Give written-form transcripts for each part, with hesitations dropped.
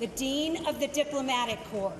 the Dean of the Diplomatic Corps.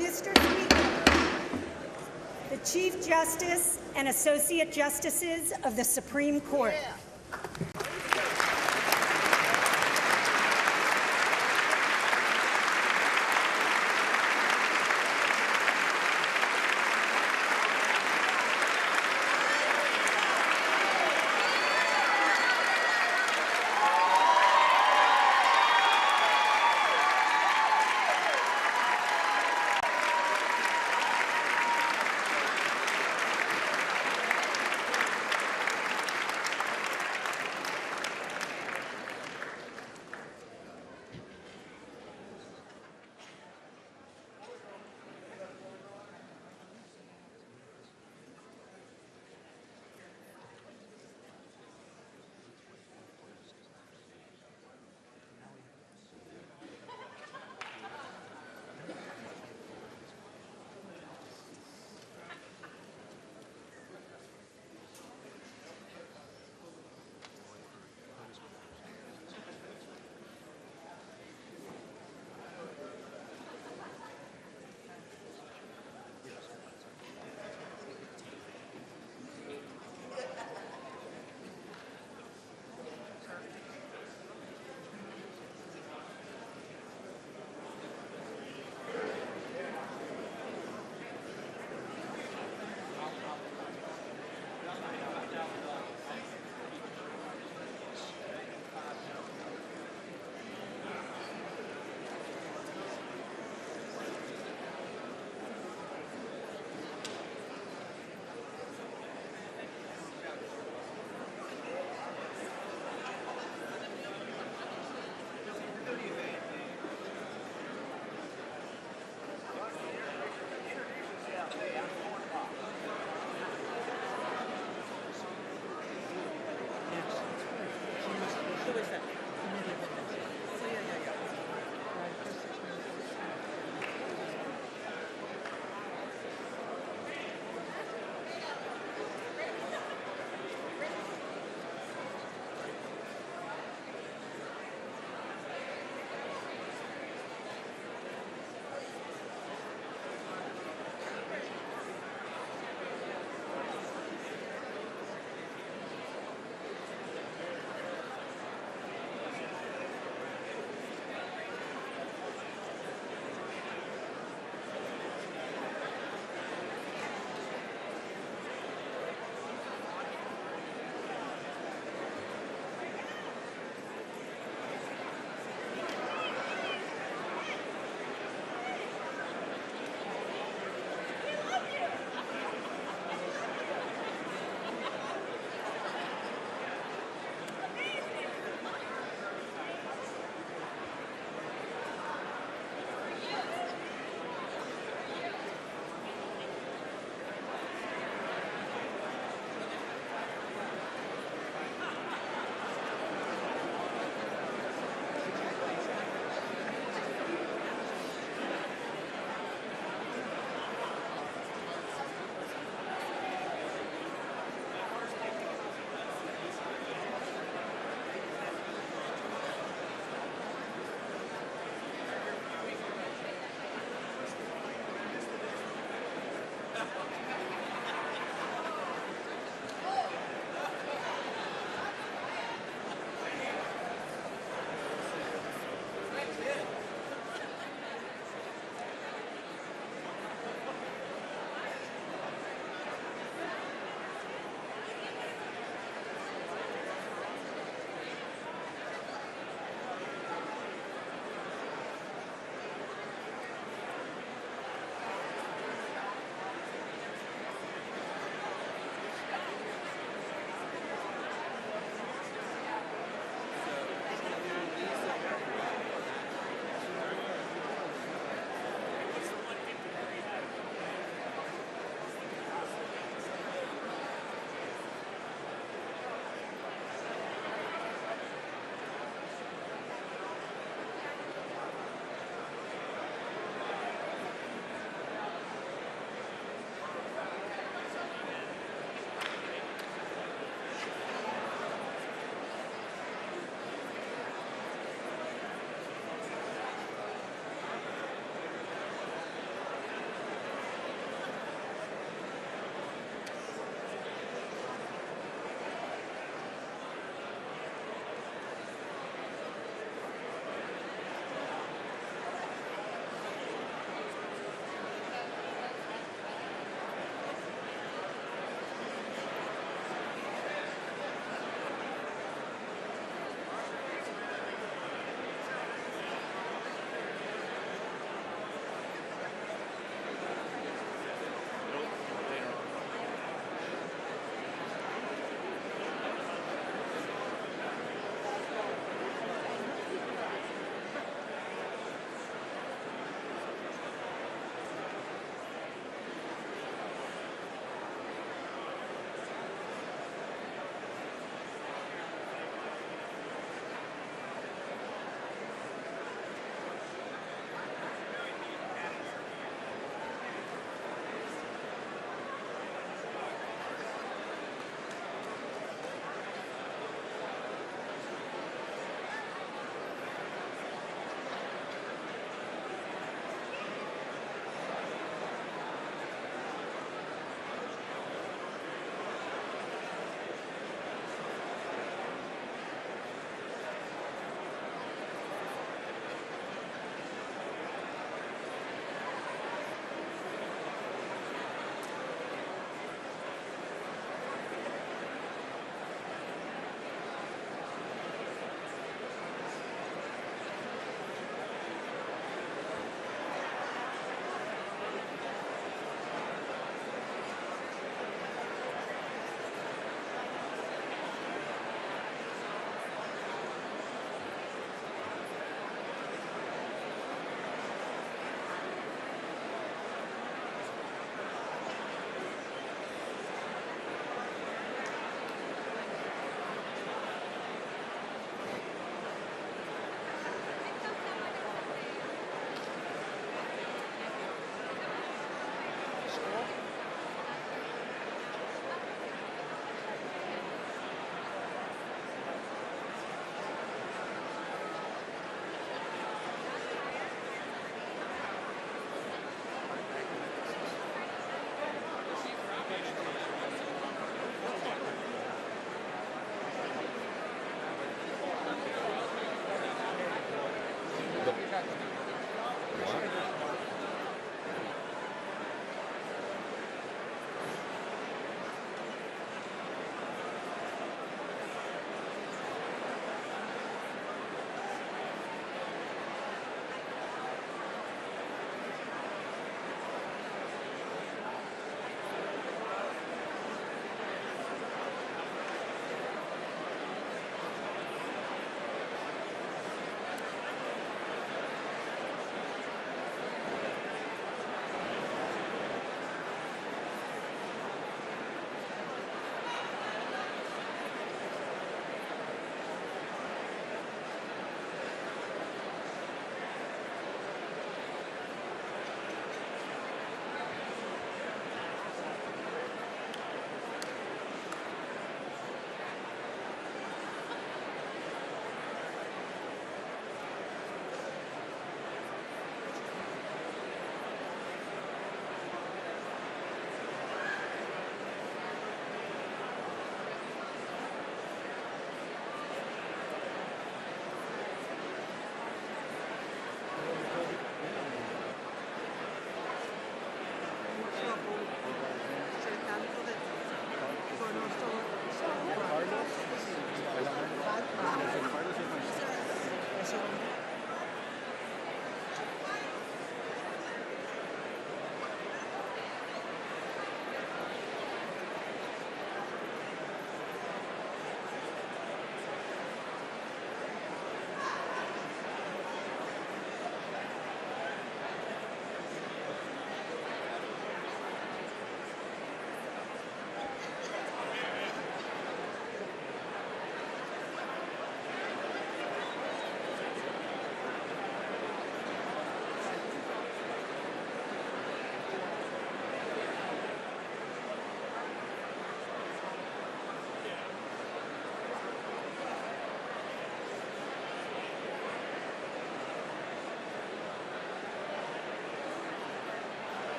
Mr. Speaker, the Chief Justice and Associate Justices of the Supreme Court.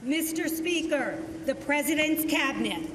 Mr. Speaker, the President's Cabinet.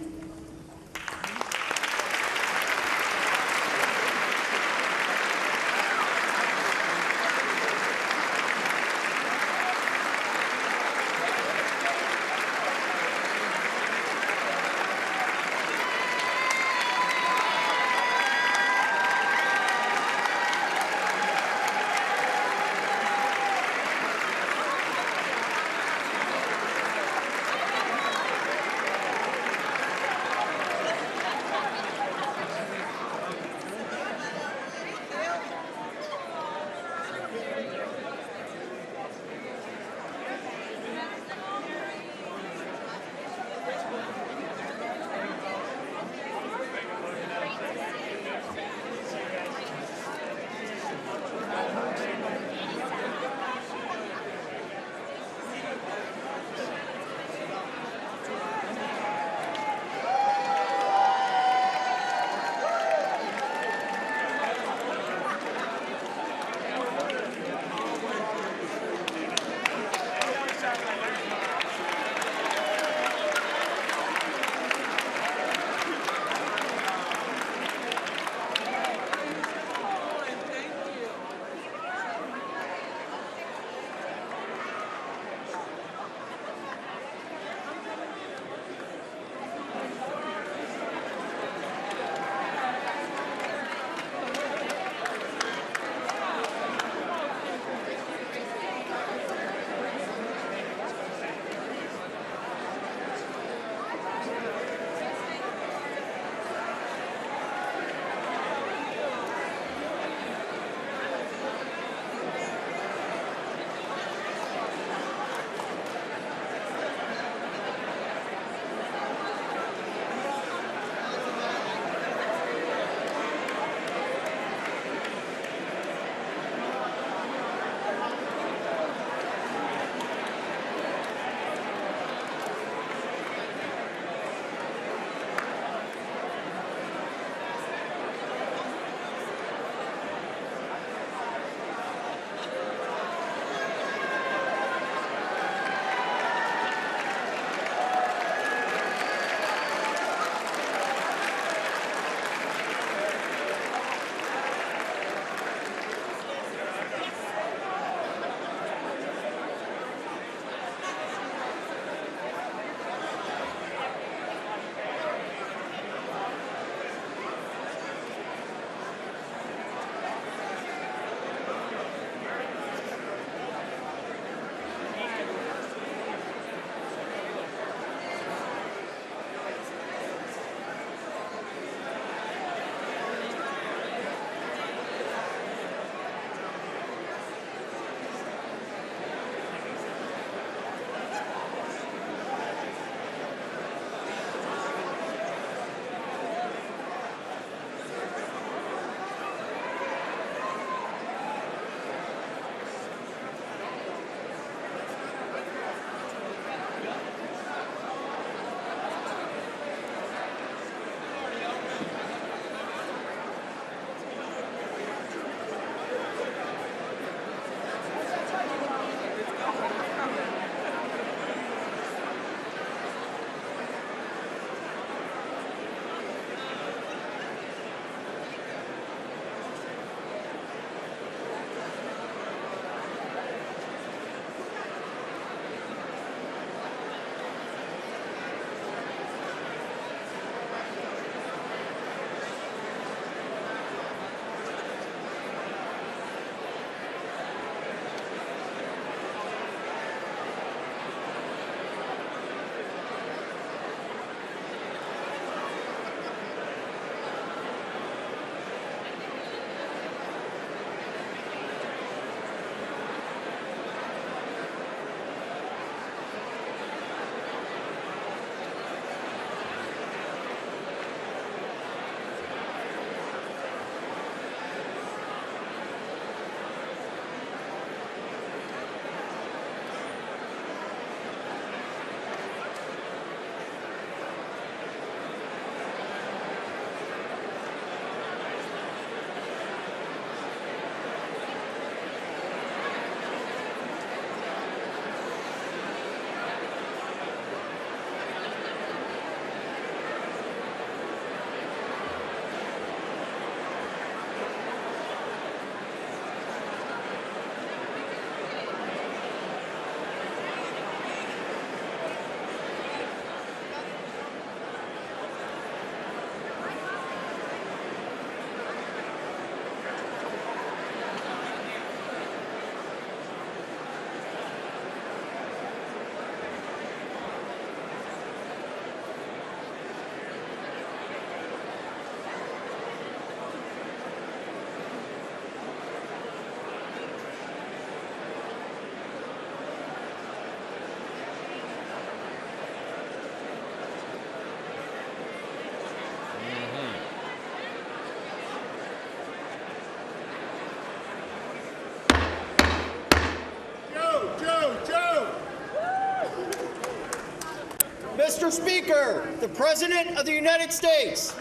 Mr. Speaker, the President of the United States.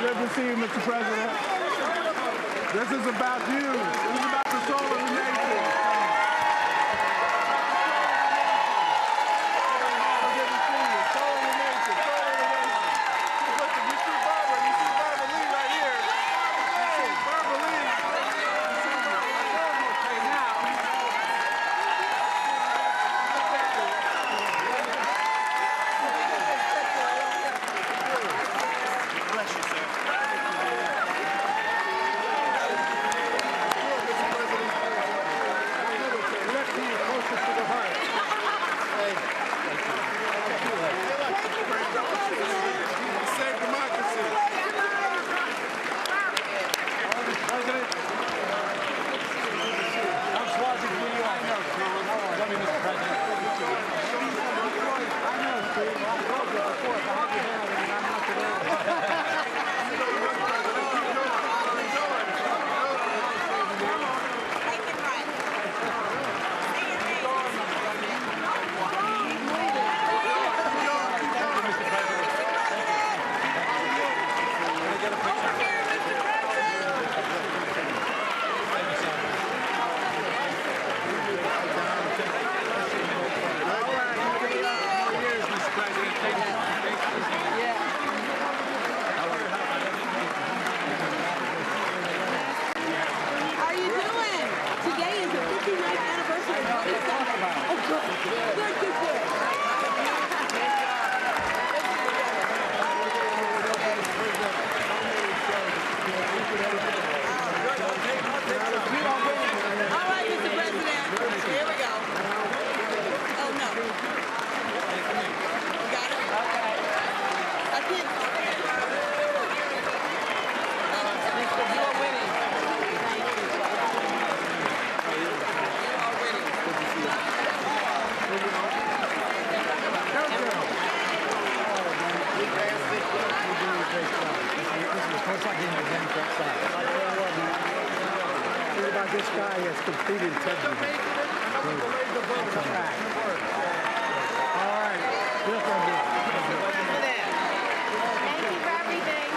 Good to see you, Mr. President. This is about you. This is about the soul of the nation. Good to see you. Soul of the nation. Soul of the nation. Look, you see Barbara. You see Barbara Lee right here. Hey, Barbara Lee. You see Barbara Lee. Okay, now. Bless you, sir. This guy has complete integrity. All right. Thank you for everything.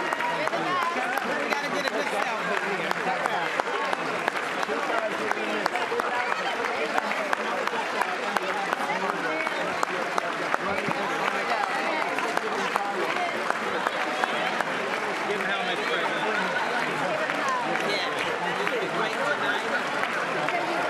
We got to get a good Give him helmet, President. Yeah. Right tonight.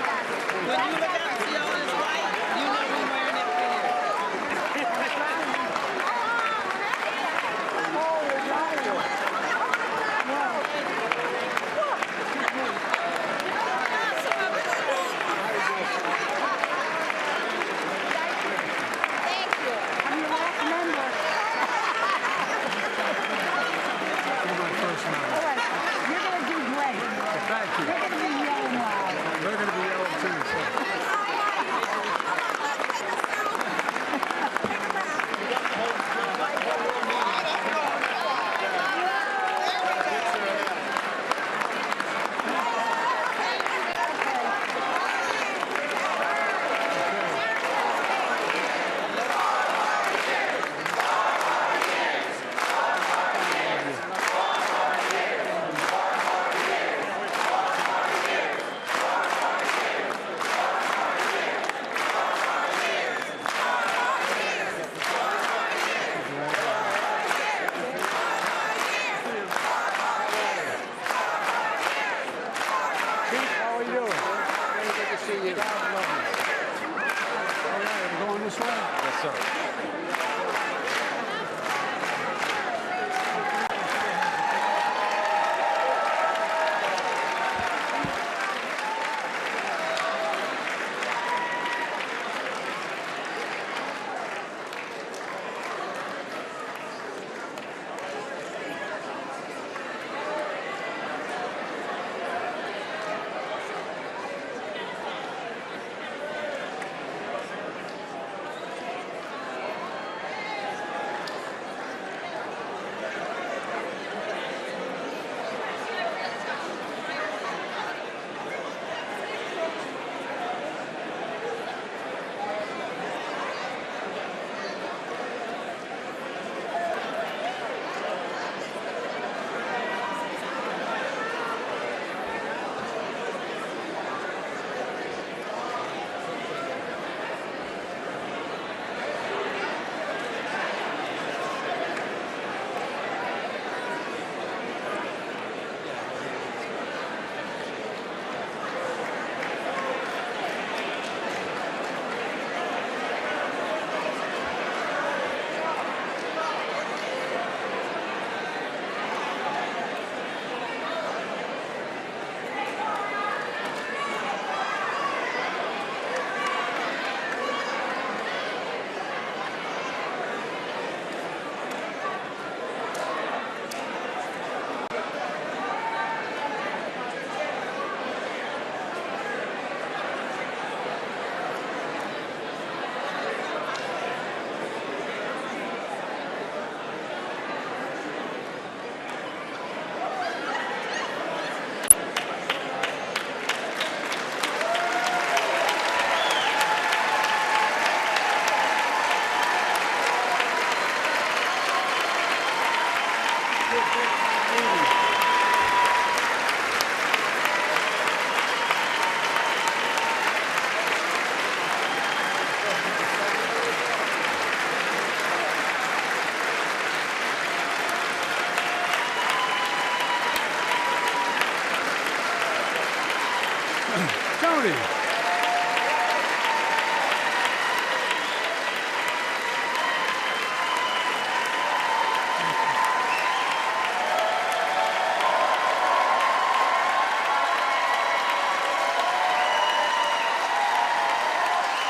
Tony.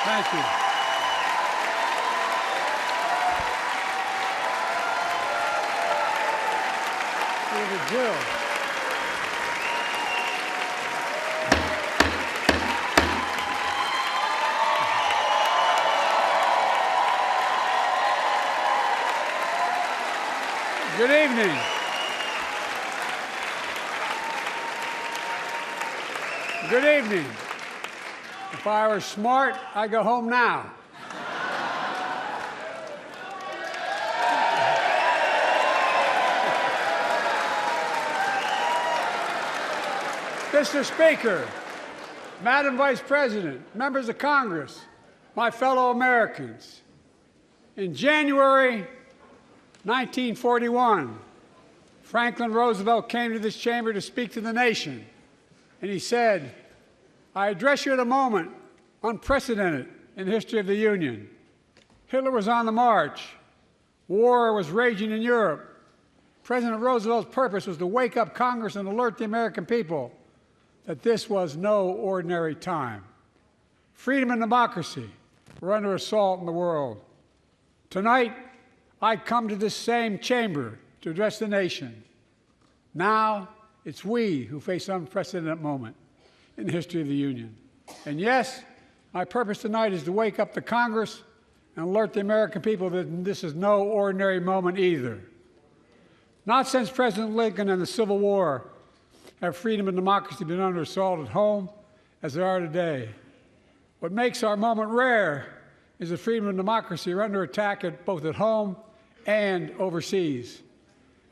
Thank you. Senator Jill. Good evening. Good evening. If I were smart, I'd go home now. Mr. Speaker, Madam Vice President, members of Congress, my fellow Americans, in January 1941, Franklin Roosevelt came to this chamber to speak to the nation, and he said, "I address you at a moment unprecedented in the history of the Union. Hitler was on the march. War was raging in Europe. President Roosevelt's purpose was to wake up Congress and alert the American people that this was no ordinary time. Freedom and democracy were under assault in the world. Tonight, I come to this same chamber to address the nation. Now, it's we who face an unprecedented moment in the history of the Union. And yes, my purpose tonight is to wake up the Congress and alert the American people that this is no ordinary moment either. Not since President Lincoln and the Civil War have freedom and democracy been under assault at home as they are today. What makes our moment rare is that freedom and democracy are under attack both at home and overseas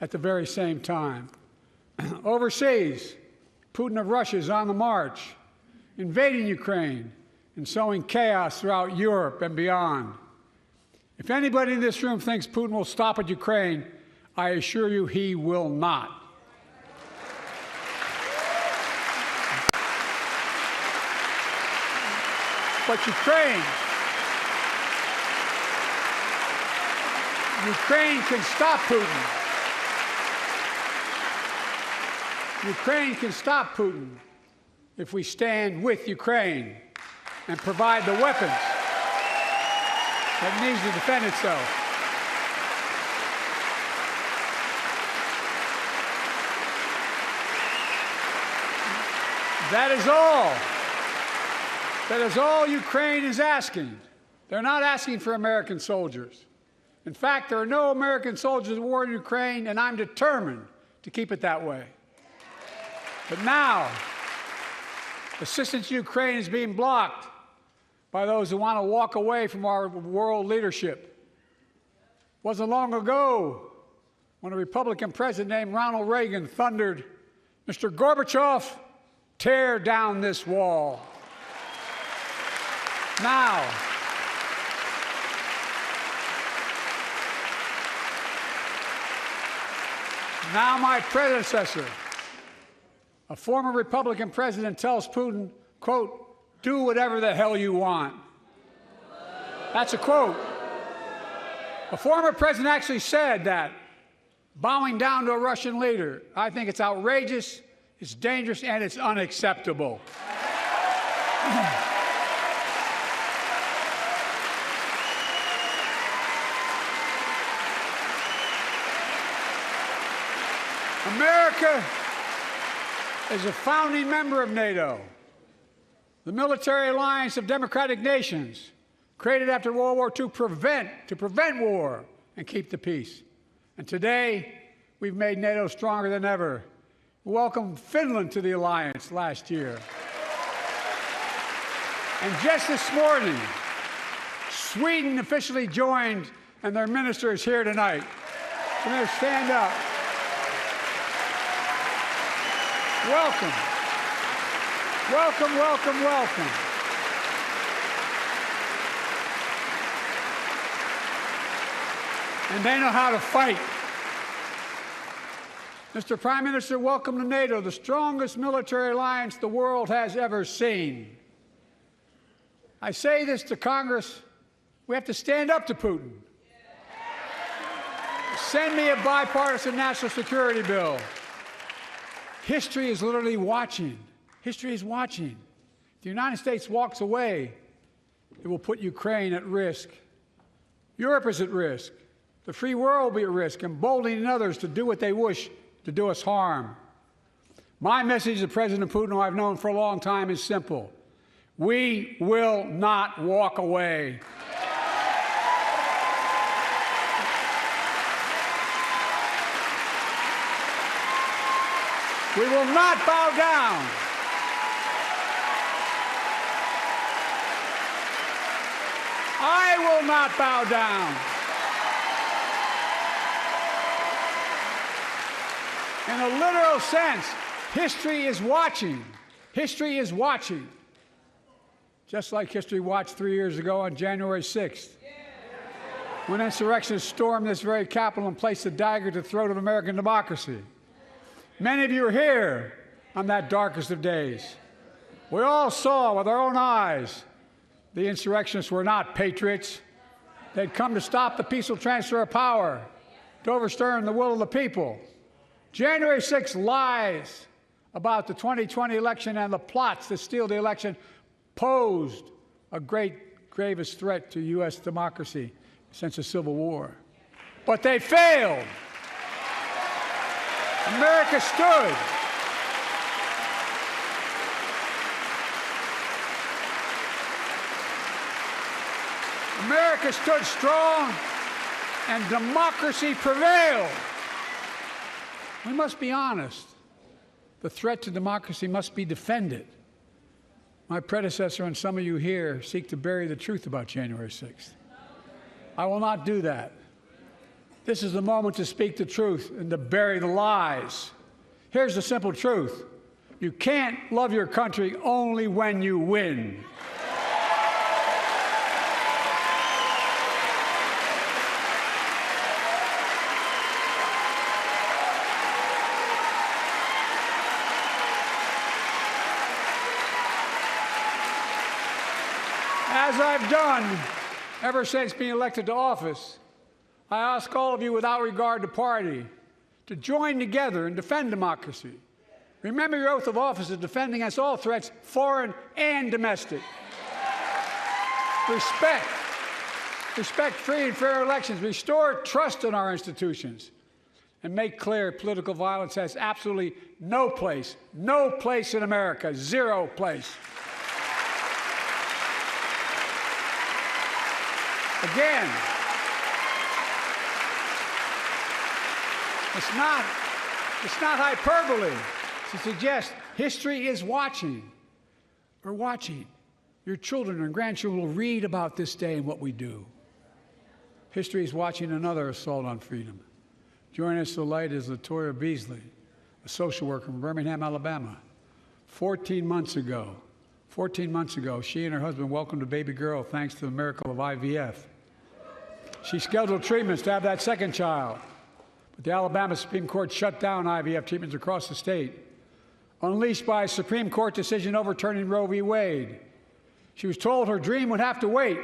at the very same time. Overseas, Putin of Russia is on the march, invading Ukraine and sowing chaos throughout Europe and beyond. If anybody in this room thinks Putin will stop at Ukraine, I assure you he will not. But Ukraine can stop Putin. Ukraine can stop Putin if we stand with Ukraine and provide the weapons that needs to defend itself. That is all. That is all Ukraine is asking. They're not asking for American soldiers. In fact, there are no American soldiers at war in Ukraine, and I'm determined to keep it that way. But now, assistance to Ukraine is being blocked by those who want to walk away from our world leadership. It wasn't long ago when a Republican president named Ronald Reagan thundered, "Mr. Gorbachev, tear down this wall." Now, my predecessor, a former Republican president, tells Putin, quote, "Do whatever the hell you want." That's a quote. A former president actually said that, bowing down to a Russian leader. I think it's outrageous, it's dangerous, and it's unacceptable. America is a founding member of NATO, the military alliance of democratic nations created after World War II to prevent war and keep the peace. And today, we've made NATO stronger than ever. We welcomed Finland to the alliance last year. And just this morning, Sweden officially joined, and their minister is here tonight. I'm going to stand up. Welcome. Welcome, welcome, welcome. And they know how to fight. Mr. Prime Minister, welcome to NATO, the strongest military alliance the world has ever seen. I say this to Congress, we have to stand up to Putin. Send me a bipartisan national security bill. History is literally watching. History is watching. If the United States walks away, it will put Ukraine at risk. Europe is at risk. The free world will be at risk, emboldening others to do what they wish to do us harm. My message to President Putin, who I've known for a long time, is simple. We will not walk away. We will not bow down. I will not bow down. In a literal sense, history is watching. History is watching. Just like history watched 3 years ago on January 6th, when insurrectionists stormed this very Capitol and placed a dagger to the throat of American democracy. Many of you were here on that darkest of days. We all saw with our own eyes the insurrectionists were not patriots. They'd come to stop the peaceful transfer of power, to overturn the will of the people. January 6th lies about the 2020 election and the plots to steal the election posed a gravest threat to U.S. democracy since the Civil War. But they failed. America stood. America stood strong, and democracy prevailed. We must be honest. The threat to democracy must be defended. My predecessor and some of you here seek to bury the truth about January 6th. I will not do that. This is the moment to speak the truth and to bury the lies. Here's the simple truth. You can't love your country only when you win. As I've done ever since being elected to office, I ask all of you, without regard to party, to join together and defend democracy. Remember your oath of office to defend against all threats, foreign and domestic. Respect free and fair elections, restore trust in our institutions, and make clear political violence has absolutely no place in America, zero place. Again, it's not hyperbole to suggest history is watching. We're watching. Your children and grandchildren will read about this day and what we do. History is watching another assault on freedom. Joining us tonight is Latoya Beasley, a social worker from Birmingham, Alabama. 14 months ago, she and her husband welcomed a baby girl thanks to the miracle of IVF. She scheduled treatments to have that second child, but the Alabama Supreme Court shut down IVF treatments across the state, unleashed by a Supreme Court decision overturning Roe v. Wade. She was told her dream would have to wait.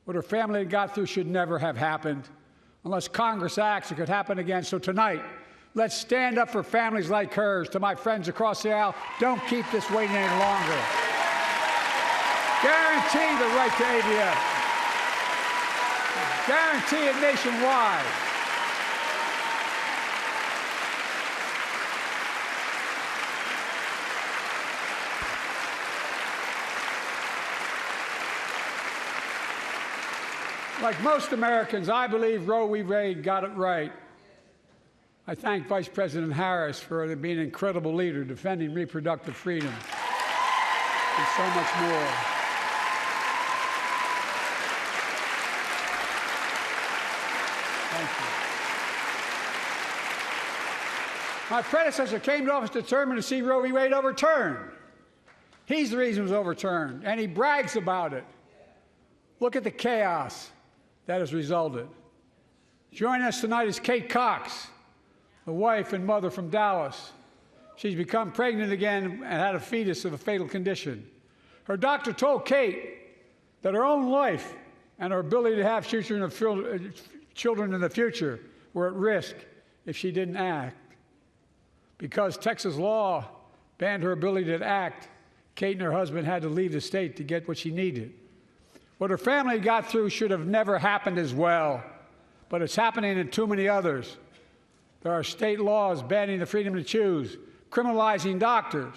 What her family had got through should never have happened. Unless Congress acts, it could happen again. So tonight, let's stand up for families like hers. To my friends across the aisle, don't keep this waiting any longer. Guarantee the right to AVF. Guarantee it nationwide. Like most Americans, I believe Roe v. Wade got it right. I thank Vice President Harris for being an incredible leader, defending reproductive freedom, and so much more. Thank you. My predecessor came to office determined to see Roe v. Wade overturned. He's the reason it was overturned, and he brags about it. Look at the chaos that has resulted. Joining us tonight is Kate Cox, the wife and mother from Dallas. She's become pregnant again and had a fetus of a fatal condition. Her doctor told Kate that her own life and her ability to have children in the future were at risk if she didn't act. Because Texas law banned her ability to act, Kate and her husband had to leave the state to get what she needed. What her family got through should have never happened as well, but it's happening in too many others. There are state laws banning the freedom to choose, criminalizing doctors,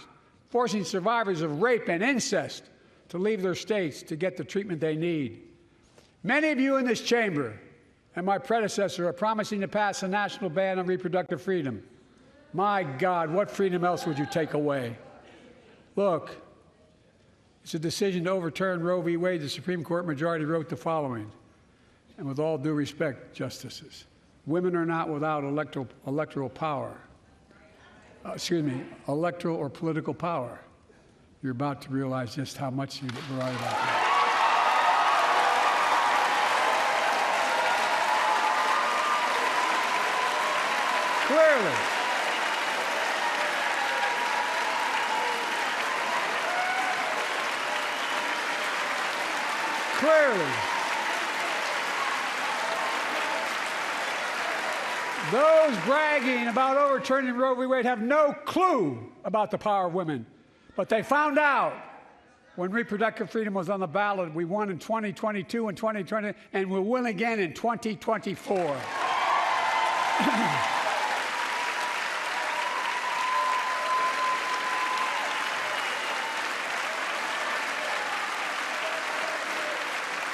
forcing survivors of rape and incest to leave their states to get the treatment they need. Many of you in this chamber and my predecessor are promising to pass a national ban on reproductive freedom. My God, what freedom else would you take away? Look, it's a decision to overturn Roe v. Wade. The Supreme Court majority wrote the following, and with all due respect, justices, women are not without electoral power. Electoral or political power. You're about to realize just how much you're right about that. Clearly, those bragging about overturning Roe v. Wade have no clue about the power of women. But they found out when reproductive freedom was on the ballot. We won in 2022 and 2020, and we'll win again in 2024.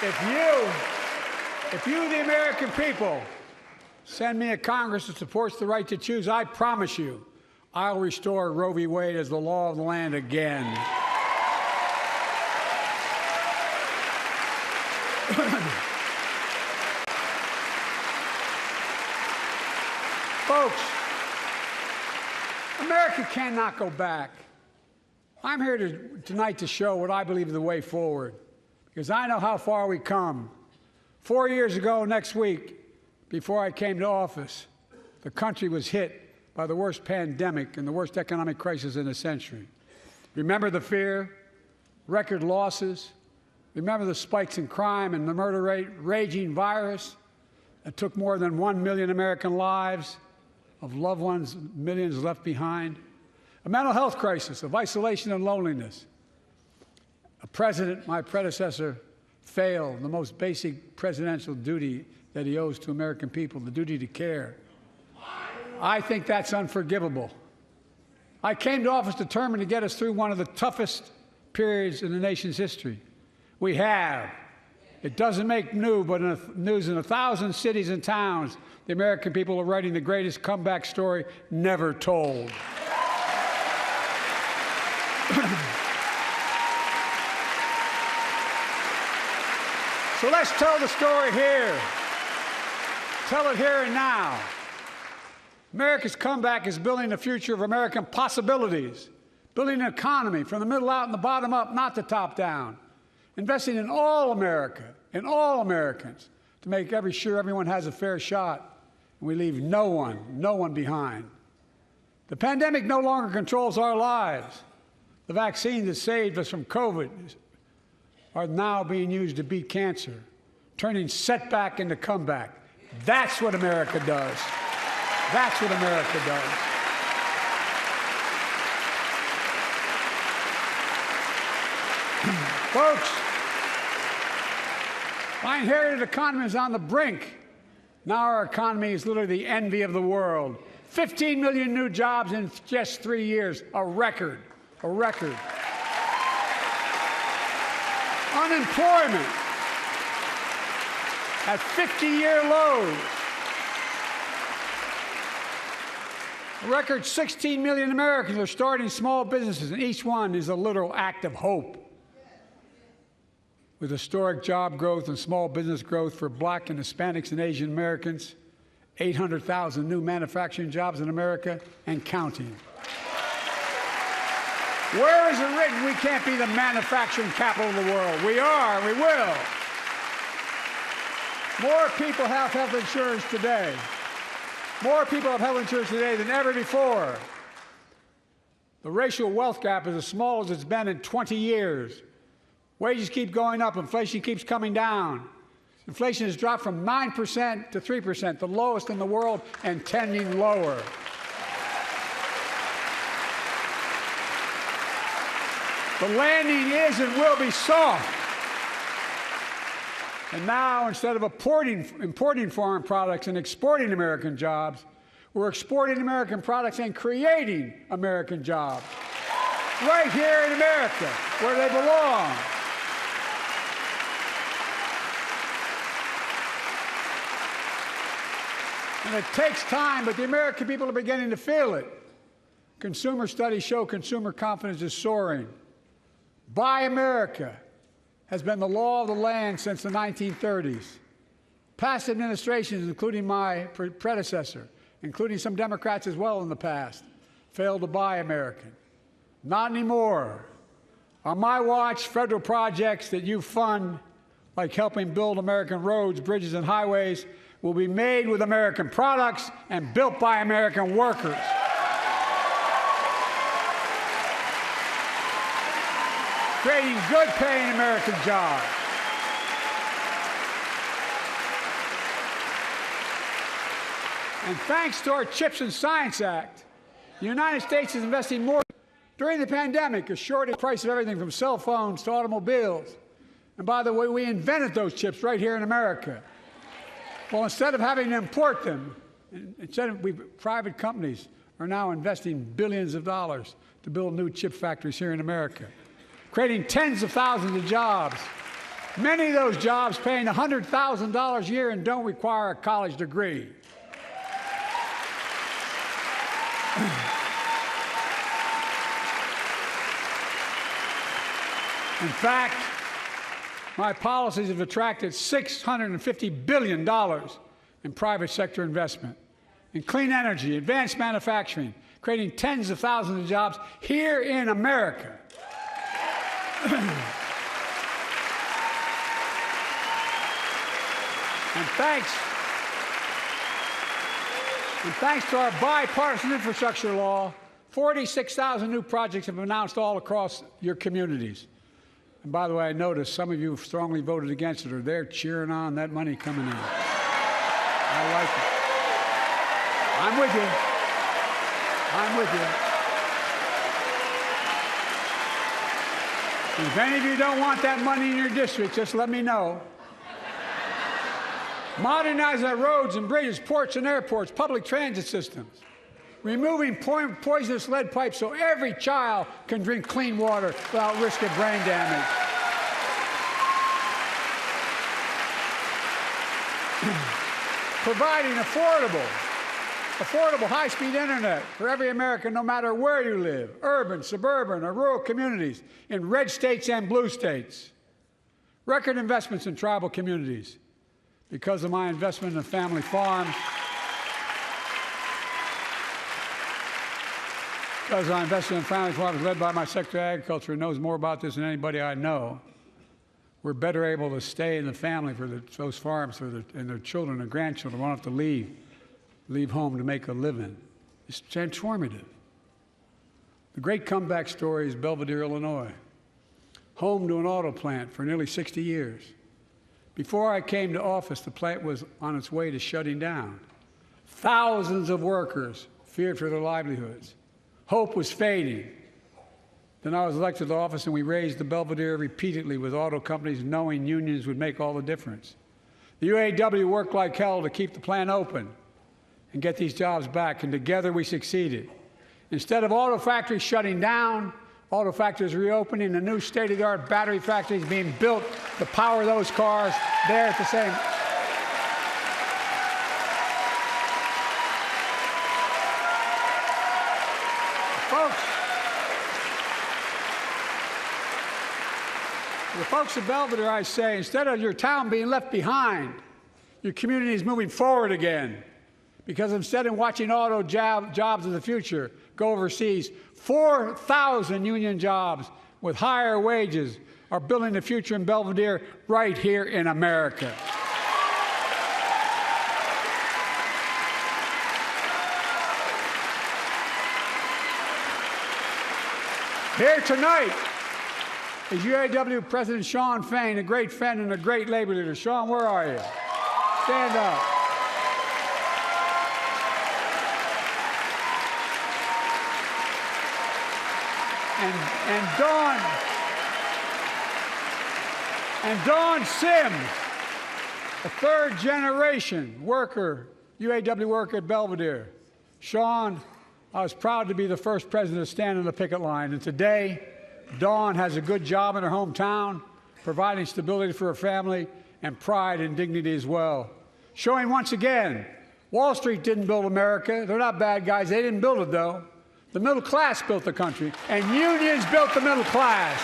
If you, the American people, send me a Congress that supports the right to choose, I promise you, I'll restore Roe v. Wade as the law of the land again. Folks, America cannot go back. I'm here tonight to show what I believe is the way forward, because I know how far we come. 4 years ago next week, before I came to office, the country was hit by the worst pandemic and the worst economic crisis in a century. Remember the fear, record losses? Remember the spikes in crime and the murder rate, raging virus that took more than 1 million American lives, of loved ones, millions left behind? A mental health crisis of isolation and loneliness. A president, my predecessor, failed the most basic presidential duty that he owes to American people, the duty to care. I think that's unforgivable. I came to office determined to get us through one of the toughest periods in the nation's history. We have. It doesn't make news in 1,000 cities and towns. The American people are writing the greatest comeback story never told. So let's tell the story here. Tell it here and now. America's comeback is building the future of American possibilities, building an economy from the middle out and the bottom up, not the top down, investing in all America, in all Americans, to make sure everyone has a fair shot, and we leave no one behind. The pandemic no longer controls our lives. The vaccines that saved us from COVID are now being used to beat cancer, turning setback into comeback. That's what America does. That's what America does. Folks, my inherited economy is on the brink. Now our economy is literally the envy of the world. 15 million new jobs in just 3 years, a record, a record. Unemployment at 50-year lows. A record 16 million Americans are starting small businesses, and each one is a literal act of hope. With historic job growth and small business growth for Black and Hispanics and Asian Americans, 800,000 new manufacturing jobs in America and counting. Where is it written we can't be the manufacturing capital of the world? We are, and we will. More people have health insurance today. More people have health insurance today than ever before. The racial wealth gap is as small as it's been in 20 years. Wages keep going up. Inflation keeps coming down. Inflation has dropped from 9% to 3%, the lowest in the world, and tending lower. The landing is and will be soft. And now, instead of importing foreign products and exporting American jobs, we're exporting American products and creating American jobs right here in America, where they belong. And it takes time, but the American people are beginning to feel it. Consumer studies show consumer confidence is soaring. Buy America has been the law of the land since the 1930s. Past administrations, including my predecessor, including some Democrats as well in the past, failed to buy American. Not anymore. On my watch, federal projects that you fund, like helping build American roads, bridges, and highways, will be made with American products and built by American workers. Creating good-paying American jobs. And thanks to our CHIPS and Science Act, the United States is investing more. During the pandemic, a shortage price of everything from cell phones to automobiles. And by the way, we invented those chips right here in America. Well, instead of having to import them, private companies are now investing billions of dollars to build new chip factories here in America, creating tens of thousands of jobs. Many of those jobs paying $100,000 a year and don't require a college degree. In fact, my policies have attracted $650 billion in private sector investment in clean energy, advanced manufacturing, creating tens of thousands of jobs here in America. And thanks to our bipartisan infrastructure law, 46,000 new projects have been announced all across your communities. And by the way, I noticed some of you strongly voted against it, or they're cheering on that money coming in. I like it. I'm with you. I'm with you. If any of you don't want that money in your district, just let me know. Modernizing our roads and bridges, ports and airports, public transit systems. Removing poisonous lead pipes so every child can drink clean water without risk of brain damage. Providing affordable high-speed internet for every American, no matter where you live, urban, suburban, or rural communities, in red states and blue states. Record investments in tribal communities. Because of my investment in family farms, because I invested in family farms led by my Secretary of Agriculture, who knows more about this than anybody I know, we're better able to stay in the family for those farms and their children and grandchildren won't have to leave home to make a living. It's transformative. The great comeback story is Belvedere, Illinois, home to an auto plant for nearly 60 years. Before I came to office, the plant was on its way to shutting down. Thousands of workers feared for their livelihoods. Hope was fading. Then I was elected to office, and we raised the Belvedere repeatedly with auto companies, knowing unions would make all the difference. The UAW worked like hell to keep the plant open and get these jobs back, and together we succeeded. Instead of auto factories shutting down, auto factories reopening, and new state-of-the-art battery factories being built to power those cars there at the same. The folks at Belvedere, I say, instead of your town being left behind, your community is moving forward again. Because instead of watching auto jobs of the future go overseas, 4,000 union jobs with higher wages are building the future in Belvedere right here in America. Here tonight, is UAW President Shawn Fain, a great friend and a great labor leader. Shawn, where are you? Stand up. And Dawn Sims, a third-generation worker, UAW worker at Belvedere. Shawn, I was proud to be the first president to stand on the picket line, and today, Dawn has a good job in her hometown, providing stability for her family and pride and dignity as well. Showing once again, Wall Street didn't build America. They're not bad guys. They didn't build it, though. The middle class built the country, and unions built the middle class.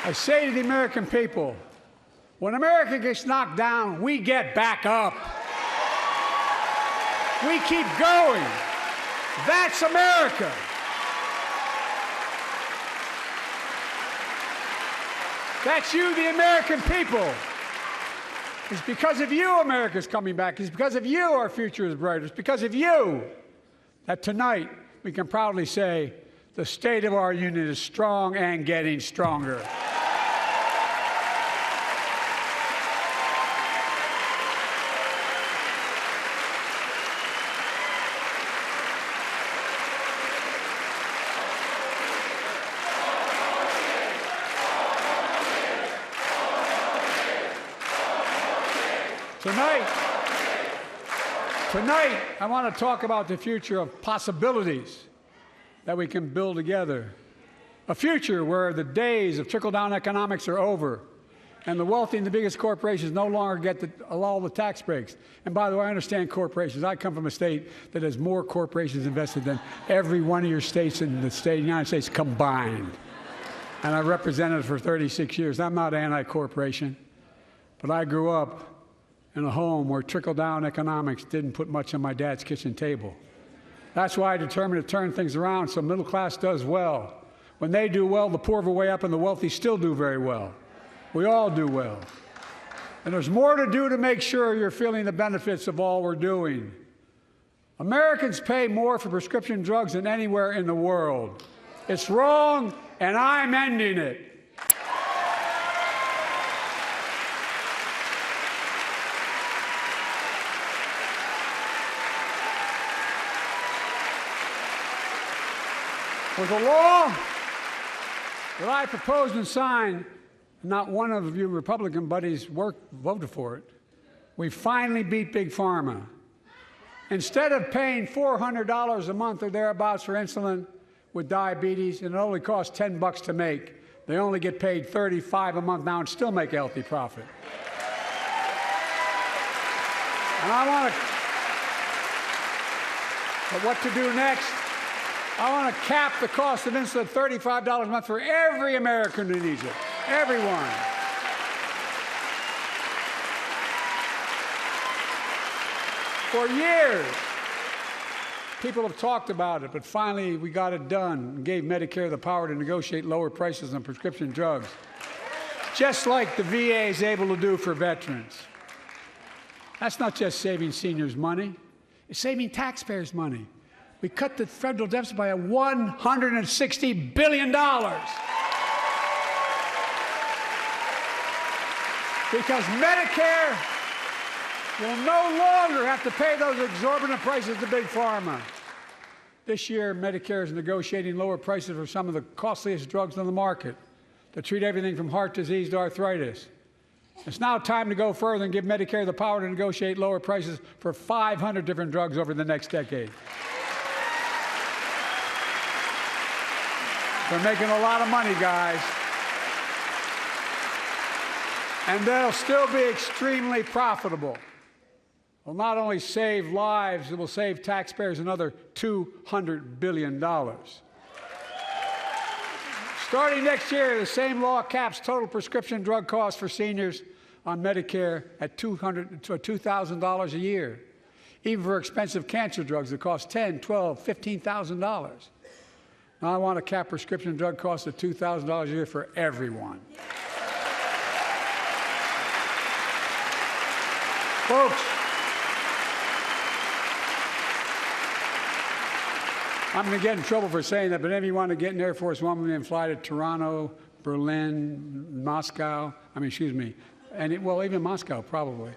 I say to the American people, when America gets knocked down, we get back up. We keep going. That's America. That's you, the American people. It's because of you America's coming back. It's because of you our future is brighter. It's because of you that tonight we can proudly say the state of our union is strong and getting stronger. Tonight, I want to talk about the future of possibilities that we can build together. A future where the days of trickle-down economics are over and the wealthy and the biggest corporations no longer get all the tax breaks. And by the way, I understand corporations. I come from a state that has more corporations invested than every one of your states in the United States combined. And I represented it for 36 years. I'm not anti-corporation, but I grew up in a home where trickle-down economics didn't put much on my dad's kitchen table. That's why I determined to turn things around so middle class does well. When they do well, the poor go way up and the wealthy still do very well. We all do well. And there's more to do to make sure you're feeling the benefits of all we're doing. Americans pay more for prescription drugs than anywhere in the world. It's wrong, and I'm ending it. With a law that I proposed and signed, not one of you Republican buddies voted for it. We finally beat Big Pharma. Instead of paying $400 a month or thereabouts for insulin with diabetes, and it only costs $10 to make, they only get paid $35 a month now and still make a healthy profit. And I want to, but what to do next? I want to cap the cost of insulin at $35 a month for every American who needs it. Everyone. For years, people have talked about it, but finally we got it done and gave Medicare the power to negotiate lower prices on prescription drugs, just like the VA is able to do for veterans. That's not just saving seniors money, it's saving taxpayers money. We cut the federal deficit by $160 billion. Because Medicare will no longer have to pay those exorbitant prices to Big Pharma. This year, Medicare is negotiating lower prices for some of the costliest drugs on the market to treat everything from heart disease to arthritis. It's now time to go further and give Medicare the power to negotiate lower prices for 500 different drugs over the next decade. They're making a lot of money, guys. And they'll still be extremely profitable. Will not only save lives, it will save taxpayers another $200 billion. Starting next year, the same law caps total prescription drug costs for seniors on Medicare at $2,000 a year, even for expensive cancer drugs that cost $10,000, $12,000, $15,000. Now I want to cap prescription drug costs at $2,000 a year for everyone. Folks, I'm going to get in trouble for saying that, but if you want to get in Air Force One and fly to Toronto, Berlin, Moscow, well, even Moscow, probably.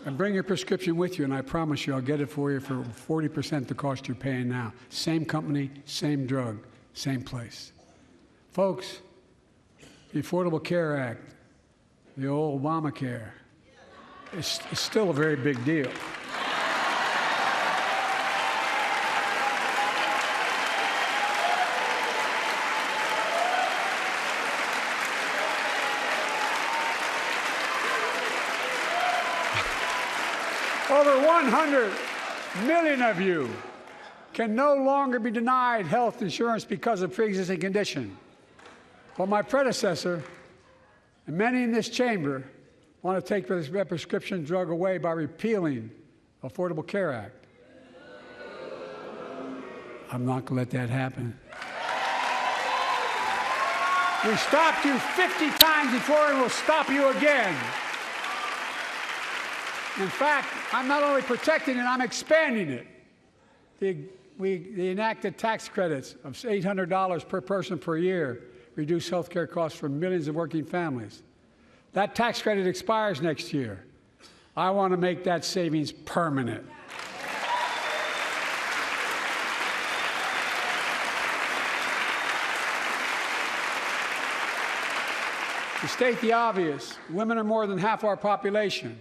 And bring your prescription with you, and I promise you I'll get it for you for 40% the cost you're paying now. Same company, same drug, same place. Folks, the Affordable Care Act, the old Obamacare, is still a very big deal. Over 100 million of you can no longer be denied health insurance because of pre-existing condition. Well, my predecessor and many in this chamber want to take this prescription drug away by repealing the Affordable Care Act. I'm not going to let that happen. We stopped you 50 times before, and we'll stop you again. In fact, I'm not only protecting it, I'm expanding it. We enacted tax credits of $800 per person per year, reduce health care costs for millions of working families. That tax credit expires next year. I want to make that savings permanent. To state the obvious, women are more than half our population.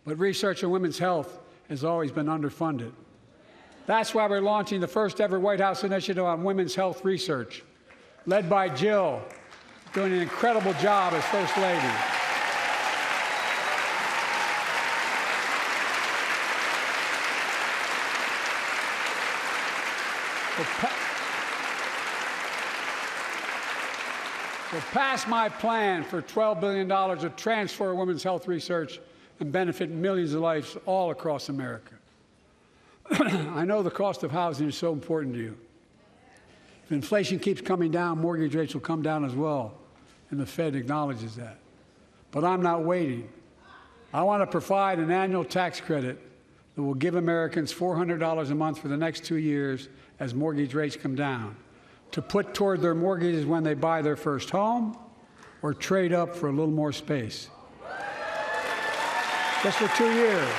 But research on women's health has always been underfunded. That's why we're launching the first ever White House initiative on women's health research, led by Jill, doing an incredible job as First Lady. So pass my plan for $12 billion to transfer women's health research and benefit millions of lives all across America. I know the cost of housing is so important to you. If inflation keeps coming down, mortgage rates will come down as well, and the Fed acknowledges that. But I'm not waiting. I want to provide an annual tax credit that will give Americans $400 a month for the next 2 years as mortgage rates come down, to put toward their mortgages when they buy their first home or trade up for a little more space. Just for 2 years.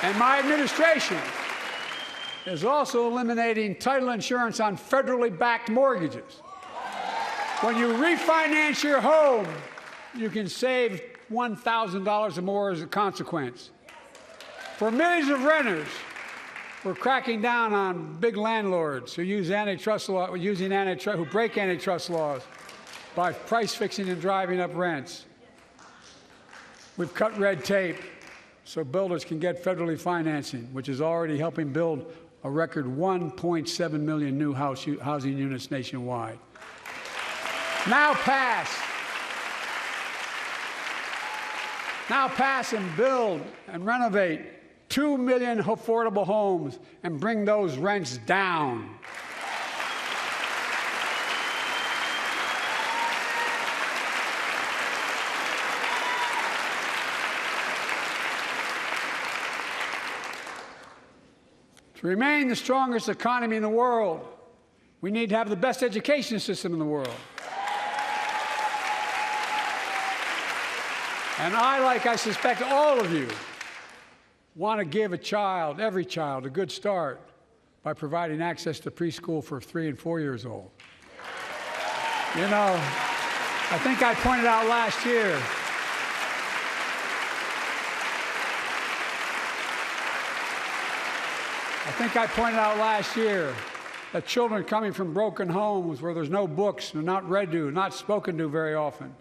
And my administration is also eliminating title insurance on federally backed mortgages. When you refinance your home, you can save $1,000 or more as a consequence. For millions of renters, we're cracking down on big landlords who use antitrust law, who break antitrust laws by price fixing and driving up rents. We've cut red tape so builders can get federally financing, which is already helping build a record 1.7 million new housing units nationwide. Now pass and build and renovate 2 million affordable homes and bring those rents down. To remain the strongest economy in the world, we need to have the best education system in the world. And I suspect all of you, want to give every child, a good start by providing access to preschool for 3 and 4 years old. You know, I think I pointed out last year, that children coming from broken homes where there's no books, they're not read to, not spoken to very often,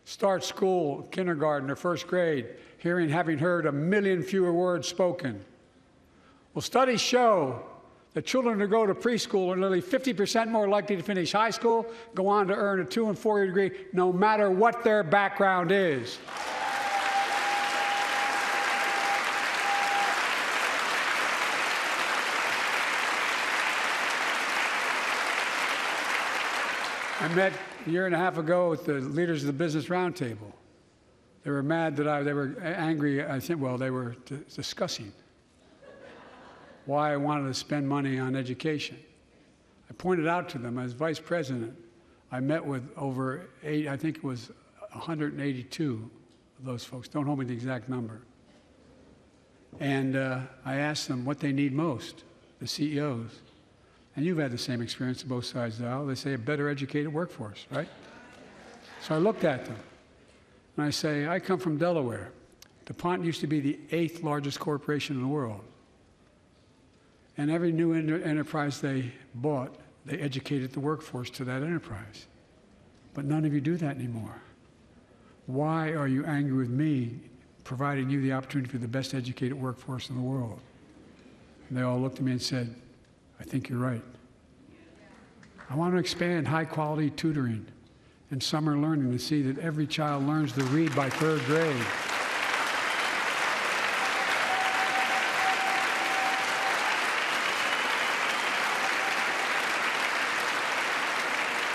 start school, kindergarten, or first grade, having heard 1 million fewer words spoken. Well, studies show that children who go to preschool are nearly 50% more likely to finish high school, go on to earn a 2- and 4-year degree, no matter what their background is. I met a year and a half ago with the leaders of the Business Roundtable. They were mad that they were angry. I think, well, they were discussing why I wanted to spend money on education. I pointed out to them, as vice president, I met with over I think it was 182 of those folks. Don't hold me to the exact number. And I asked them what they need most, the CEOs. And you've had the same experience on both sides of the aisle. They say a better educated workforce, right? So I looked at them, and I say, I come from Delaware. DuPont used to be the 8th largest corporation in the world. And every new enterprise they bought, they educated the workforce to that enterprise. But none of you do that anymore. Why are you angry with me providing you the opportunity for the best educated workforce in the world? And they all looked at me and said, I think you're right. I want to expand high-quality tutoring and summer learning to see that every child learns to read by 3rd grade.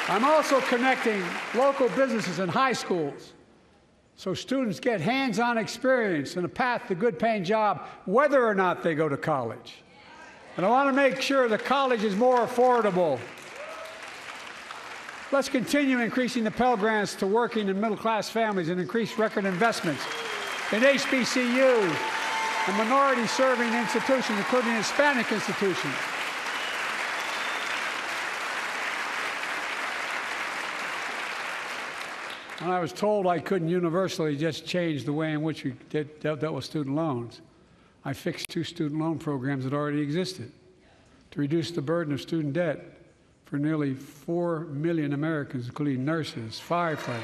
I'm also connecting local businesses and high schools so students get hands-on experience and a path to a good-paying job, whether or not they go to college. And I want to make sure the college is more affordable. Let's continue increasing the Pell Grants to working and middle-class families and increase record investments in HBCUs and minority-serving institutions, including Hispanic institutions. When I was told I couldn't universally just change the way in which we dealt with student loans, I fixed 2 student loan programs that already existed to reduce the burden of student debt for nearly 4 million Americans, including nurses, firefighters,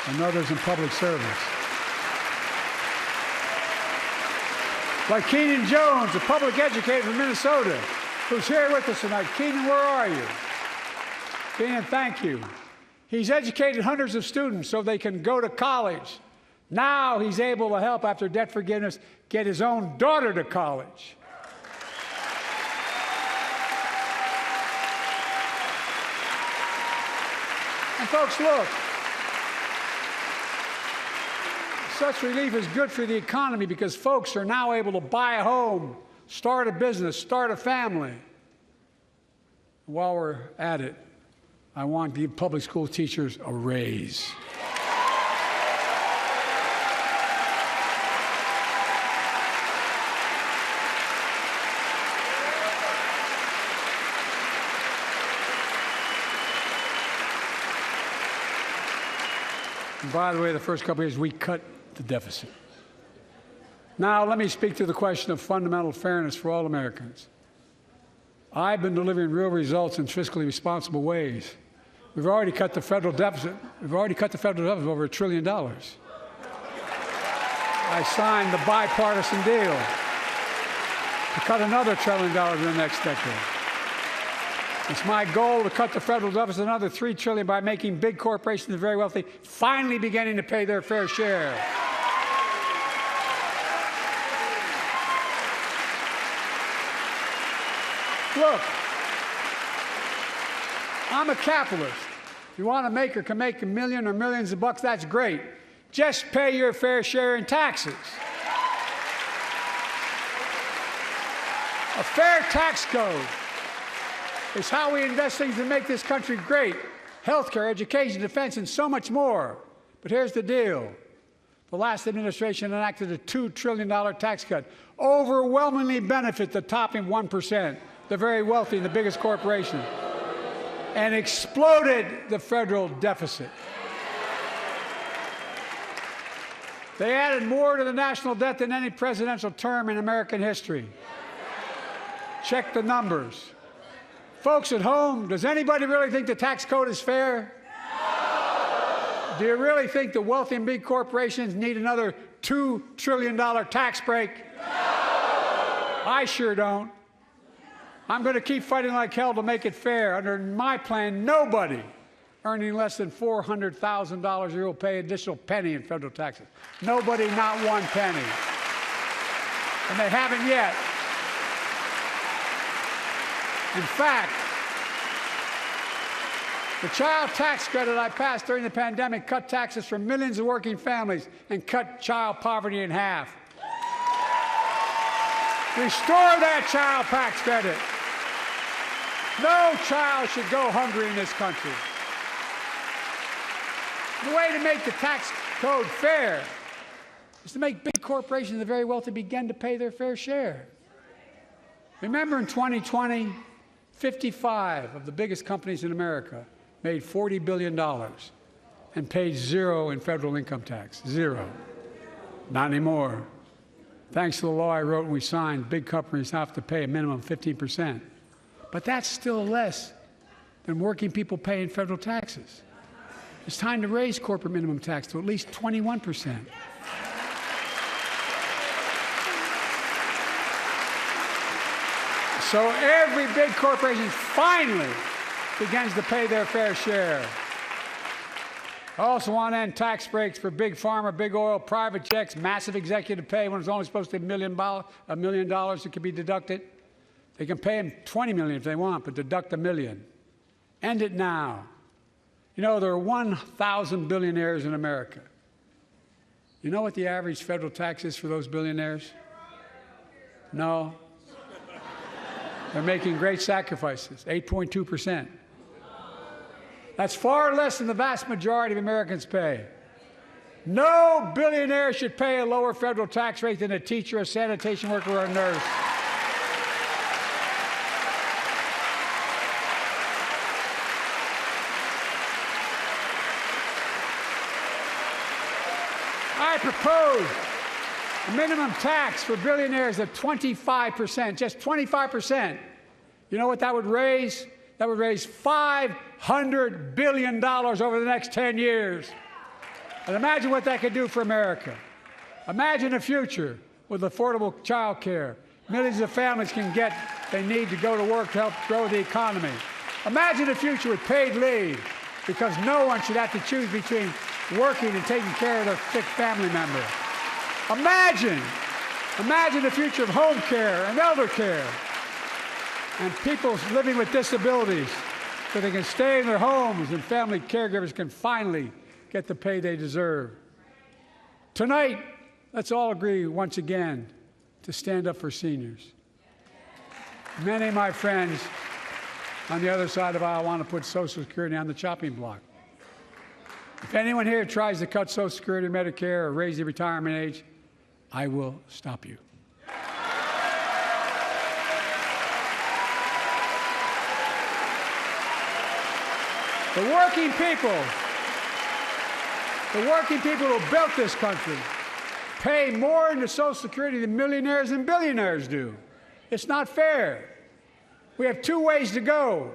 and others in public service. Like Keenan Jones, a public educator from Minnesota, who's here with us tonight. Keenan, where are you? Keenan, thank you. He's educated hundreds of students so they can go to college. Now he's able to help, after debt forgiveness, get his own daughter to college. And folks, look, such relief is good for the economy because folks are now able to buy a home, start a business, start a family. While we're at it, I want to give public school teachers a raise. And by the way, the first couple of years, we cut the deficit. Now, let me speak to the question of fundamental fairness for all Americans. I've been delivering real results in fiscally responsible ways. We've already cut the federal deficit. We've already cut the federal deficit over $1 trillion. I signed the bipartisan deal to cut another $1 trillion in the next decade. It's my goal to cut the federal deficit another $3 trillion by making big corporations and very wealthy finally beginning to pay their fair share. Look, I'm a capitalist. If you want to make or can make $1 million or millions of bucks, that's great. Just pay your fair share in taxes. A fair tax code is how we invest things to make this country great. Healthcare, education, defense, and so much more. But here's the deal. The last administration enacted a $2 trillion tax cut, overwhelmingly benefit the top 1%, the very wealthy and the biggest corporations, and exploded the federal deficit. They added more to the national debt than any presidential term in American history. Check the numbers. Folks at home, does anybody really think the tax code is fair? No. Do you really think the wealthy and big corporations need another $2 trillion tax break? No. I sure don't. I'm going to keep fighting like hell to make it fair. Under my plan, nobody earning less than $400,000 a year will pay an additional penny in federal taxes. Nobody, not one penny. And they haven't yet. In The child tax credit I passed during the pandemic cut taxes for millions of working families and cut child poverty in half. Restore that child tax credit. No child should go hungry in this country. The way to make the tax code fair is to make big corporations and the very wealthy begin to pay their fair share. Remember in 2020, 55 of the biggest companies in America made $40 billion and paid zero in federal income tax. Zero. Not anymore. Thanks to the law I wrote and we signed, big companies have to pay a minimum of 15%. But that's still less than working people pay in federal taxes. It's time to raise corporate minimum tax to at least 21%. So every big corporation finally begins to pay their fair share. I also want to end tax breaks for big pharma, big oil, private jets, massive executive pay when it's only supposed to be $1 million that can be deducted. They can pay them $20 million if they want, but deduct $1 million. End it now. You know, there are 1,000 billionaires in America. You know what the average federal tax is for those billionaires? No. They're making great sacrifices, 8.2%. That's far less than the vast majority of Americans pay. No billionaire should pay a lower federal tax rate than a teacher, a sanitation worker, or a nurse. I propose a minimum tax for billionaires of 25%, just 25%. You know what that would raise? That would raise $500 billion over the next 10 years. And imagine what that could do for America. Imagine a future with affordable child care. Millions of families can get what they need to go to work to help grow the economy. Imagine a future with paid leave, because no one should have to choose between working and taking care of their sick family member. Imagine the future of home care and elder care, and people living with disabilities so they can stay in their homes and family caregivers can finally get the pay they deserve. Tonight, let's all agree once again to stand up for seniors. Many of my friends on the other side of the aisle want to put Social Security on the chopping block. If anyone here tries to cut Social Security, Medicare, or raise the retirement age, I will stop you. The working people who built this country pay more into Social Security than millionaires and billionaires do. It's not fair. We have two ways to go.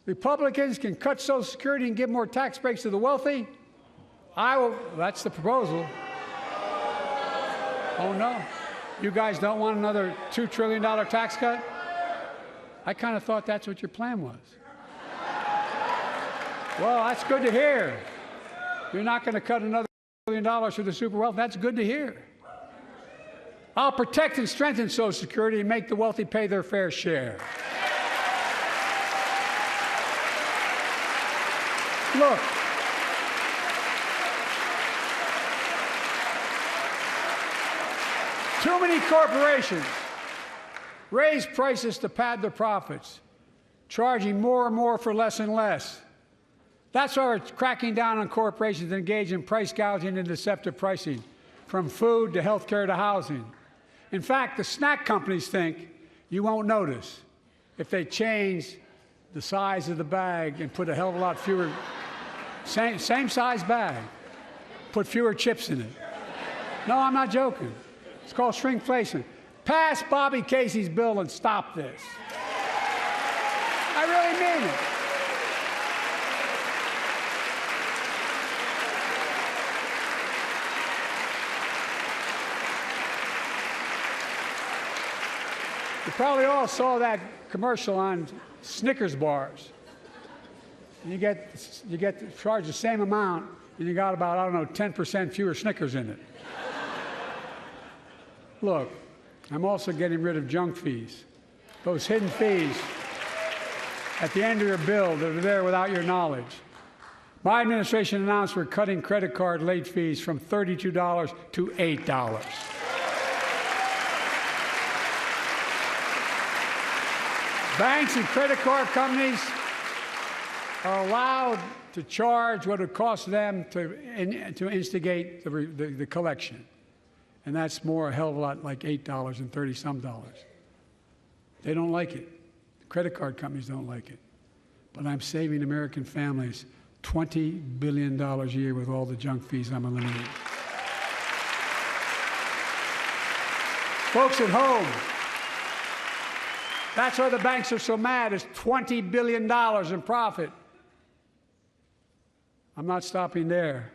Republicans can cut Social Security and give more tax breaks to the wealthy. That's the proposal. Oh no, you guys don't want another $2 trillion tax cut? I kind of thought that's what your plan was. Well, that's good to hear. You're not going to cut another $1 billion for the super wealthy. That's good to hear. I'll protect and strengthen Social Security and make the wealthy pay their fair share. Look, too many corporations raise prices to pad their profits, charging more and more for less and less. That's why we're cracking down on corporations that engage in price gouging and deceptive pricing, from food to health care to housing. In fact, the snack companies think you won't notice if they change the size of the bag and put a hell of a lot fewer, same size bag, put fewer chips in it. No, I'm not joking. It's called shrinkflation. Pass Bobby Casey's bill and stop this. I really mean it. You probably all saw that commercial on Snickers bars. You get charged the same amount, and you got about, I don't know, 10% fewer Snickers in it. Look, I'm also getting rid of junk fees. Those hidden fees at the end of your bill that are there without your knowledge. My administration announced we're cutting credit card late fees from $32 to $8. Banks and credit card companies are allowed to charge what it costs them to instigate the collection. And that's more a hell of a lot like $8 and 30-some dollars. They don't like it. The credit card companies don't like it. But I'm saving American families $20 billion a year with all the junk fees I'm eliminating. Folks at home, that's why the banks are so mad. It's $20 billion in profit. I'm not stopping there.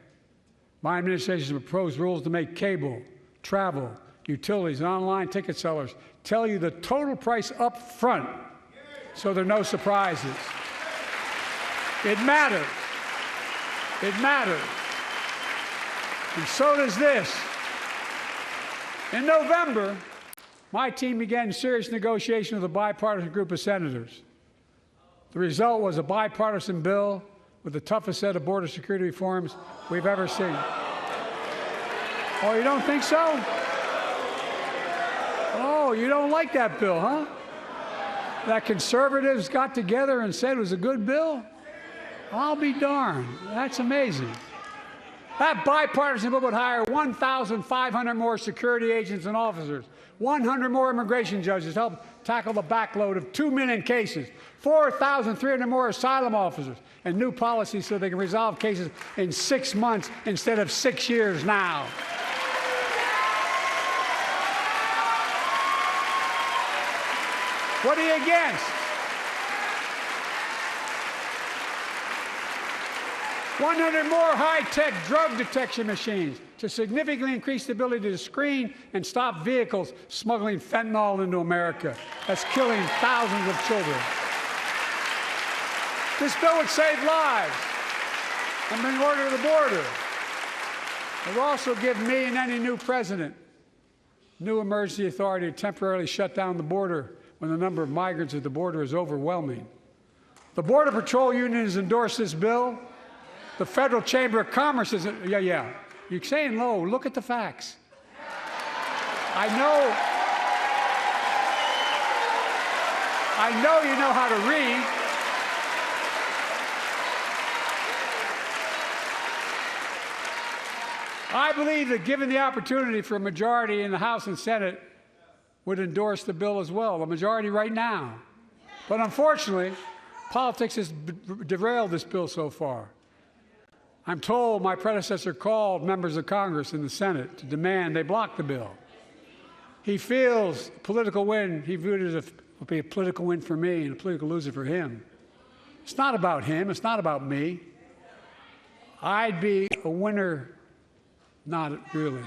My administration has proposed rules to make cable, travel, utilities, and online ticket sellers tell you the total price up front so there are no surprises. It matters. It matters. And so does this. In November, my team began serious negotiation with a bipartisan group of senators. The result was a bipartisan bill with the toughest set of border security reforms we've ever seen. Oh, you don't think so? Oh, you don't like that bill, huh? That conservatives got together and said it was a good bill? I'll be darned. That's amazing. That bipartisan bill would hire 1,500 more security agents and officers, 100 more immigration judges to help tackle the backload of 2 million cases, 4,300 more asylum officers, and new policies so they can resolve cases in 6 months instead of 6 years now. What are you against? 100 more high-tech drug detection machines to significantly increase the ability to screen and stop vehicles smuggling fentanyl into America. That's killing thousands of children. This bill would save lives and bring order to the border. It will also give me and any new president new emergency authority to temporarily shut down the border when the number of migrants at the border is overwhelming. The Border Patrol Union has endorsed this bill. The Federal Chamber of Commerce is, yeah. You're saying low. Look at the facts. I know you know how to read. I believe that given the opportunity for a majority in the House and Senate would endorse the bill as well, a majority right now. But unfortunately, politics has derailed this bill so far. I'm told my predecessor called members of Congress in the Senate to demand they block the bill. He feels political win, he viewed it as a political win for me and a political loser for him. It's not about him, it's not about me. I'd be a winner, not really.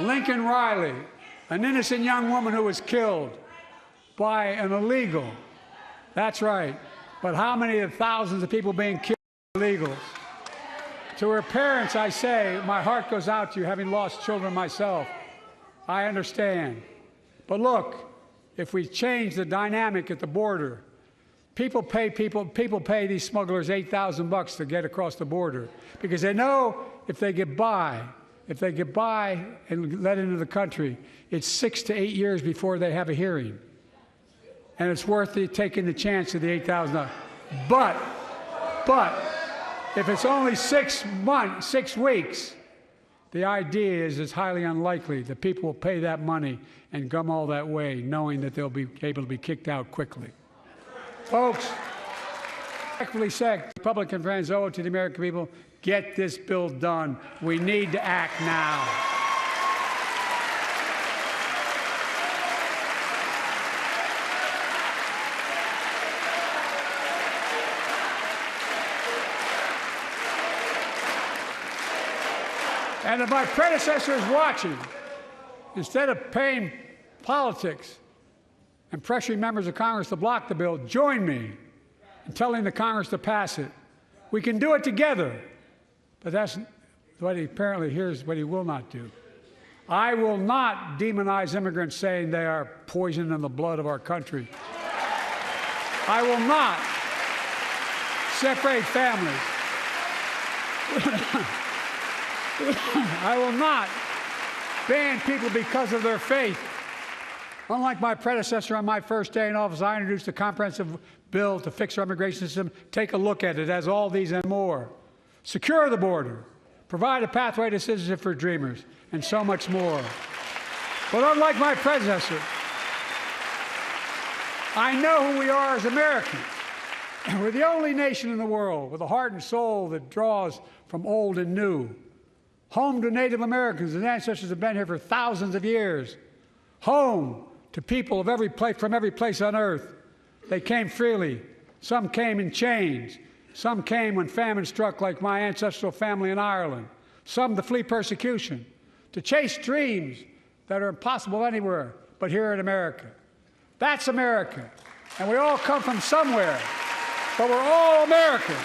Lincoln Riley, an innocent young woman who was killed by an illegal. That's right. But how many of thousands of people being killed by illegals? To her parents, I say, my heart goes out to you, having lost children myself. I understand. But look, if we change the dynamic at the border, people pay these smugglers $8,000 to get across the border because they know if they get by and let into the country, it's 6 to 8 years before they have a hearing. And it's worth taking the chance of the $8,000. But if it's only 6 weeks, the idea is it's highly unlikely that people will pay that money and come all that way knowing that they'll be able to be kicked out quickly. Folks, respectfully said, Republican friends owe it to the American people, get this bill done. We need to act now. And if my predecessor is watching, instead of paying politics and pressuring members of Congress to block the bill, join me in telling the Congress to pass it. We can do it together. But that's what he apparently here's what he will not do. I will not demonize immigrants saying they are poison in the blood of our country. I will not separate families. I will not ban people because of their faith. Unlike my predecessor on my first day in office, I introduced a comprehensive bill to fix our immigration system. Take a look at it. It has all these and more. Secure the border. Provide a pathway to citizenship for dreamers, and so much more. But unlike my predecessor, I know who we are as Americans. We're the only nation in the world with a heart and soul that draws from old and new. Home to Native Americans, whose ancestors have been here for thousands of years. Home to people of every place, from every place on earth. They came freely. Some came in chains. Some came when famine struck, like my ancestral family in Ireland. Some to flee persecution, to chase dreams that are impossible anywhere but here in America. That's America. And we all come from somewhere, but we're all Americans.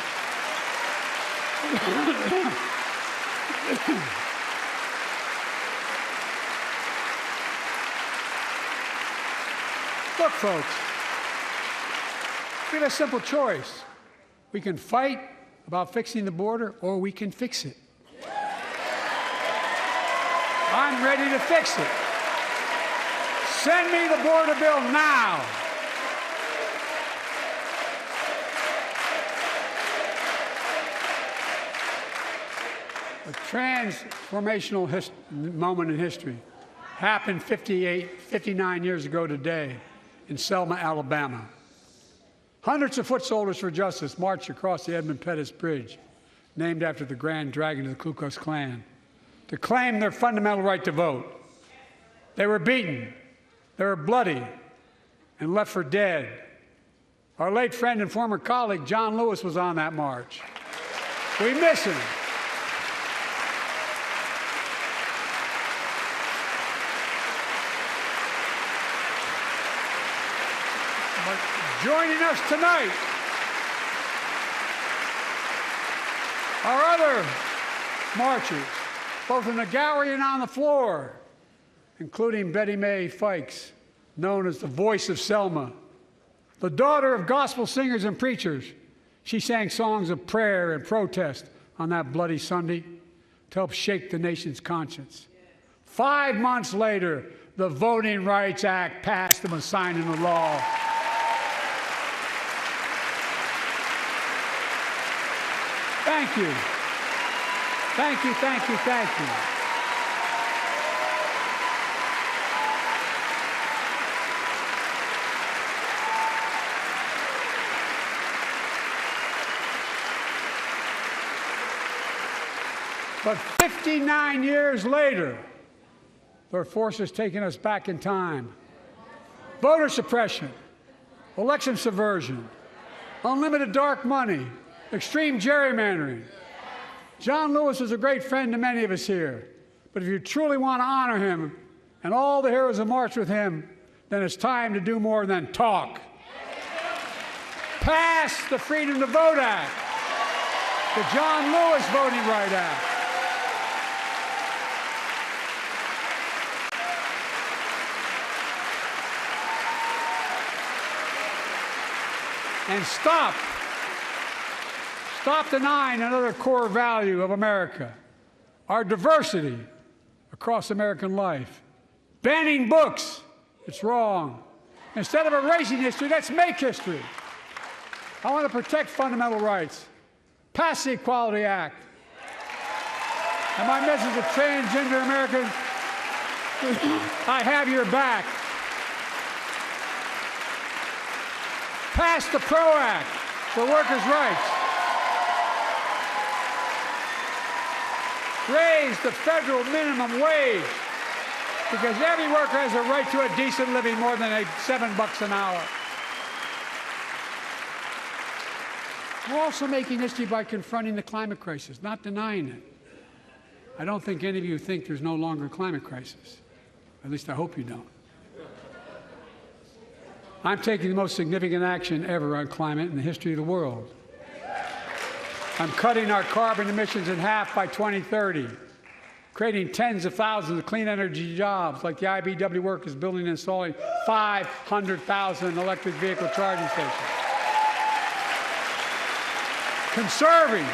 Look, folks, we have a simple choice. We can fight about fixing the border, or we can fix it. I'm ready to fix it. Send me the border bill now. A transformational moment in history happened 59 years ago today in Selma, Alabama. Hundreds of foot soldiers for justice marched across the Edmund Pettus Bridge, named after the Grand Dragon of the Ku Klux Klan, to claim their fundamental right to vote. They were beaten, they were bloody, and left for dead. Our late friend and former colleague, John Lewis, was on that march. We miss him. But joining us tonight are other marchers, both in the gallery and on the floor, including Betty Mae Fikes, known as the voice of Selma. The daughter of gospel singers and preachers, she sang songs of prayer and protest on that bloody Sunday to help shake the nation's conscience. 5 months later, the Voting Rights Act passed and was signed into law. Thank you. Thank you, thank you, thank you. But 59 years later, there are forces taking us back in time. Voter suppression, election subversion, unlimited dark money, extreme gerrymandering. John Lewis is a great friend to many of us here, but if you truly want to honor him and all the heroes who marched with him, then it's time to do more than talk. Pass the Freedom to Vote Act, the John Lewis Voting Rights Act. And stop denying another core value of America, our diversity across American life. Banning books, it's wrong. Instead of erasing history, let's make history. I want to protect fundamental rights. Pass the Equality Act. And my message to transgender Americans, I have your back. Pass the PRO Act for workers' rights. Raise the federal minimum wage, because every worker has a right to a decent living more than $7 an hour. We're also making history by confronting the climate crisis, not denying it. I don't think any of you think there's no longer a climate crisis. At least I hope you don't. I'm taking the most significant action ever on climate in the history of the world. I'm cutting our carbon emissions in half by 2030, creating tens of thousands of clean energy jobs like the IBEW workers building and installing 500,000 electric vehicle charging stations. Conserving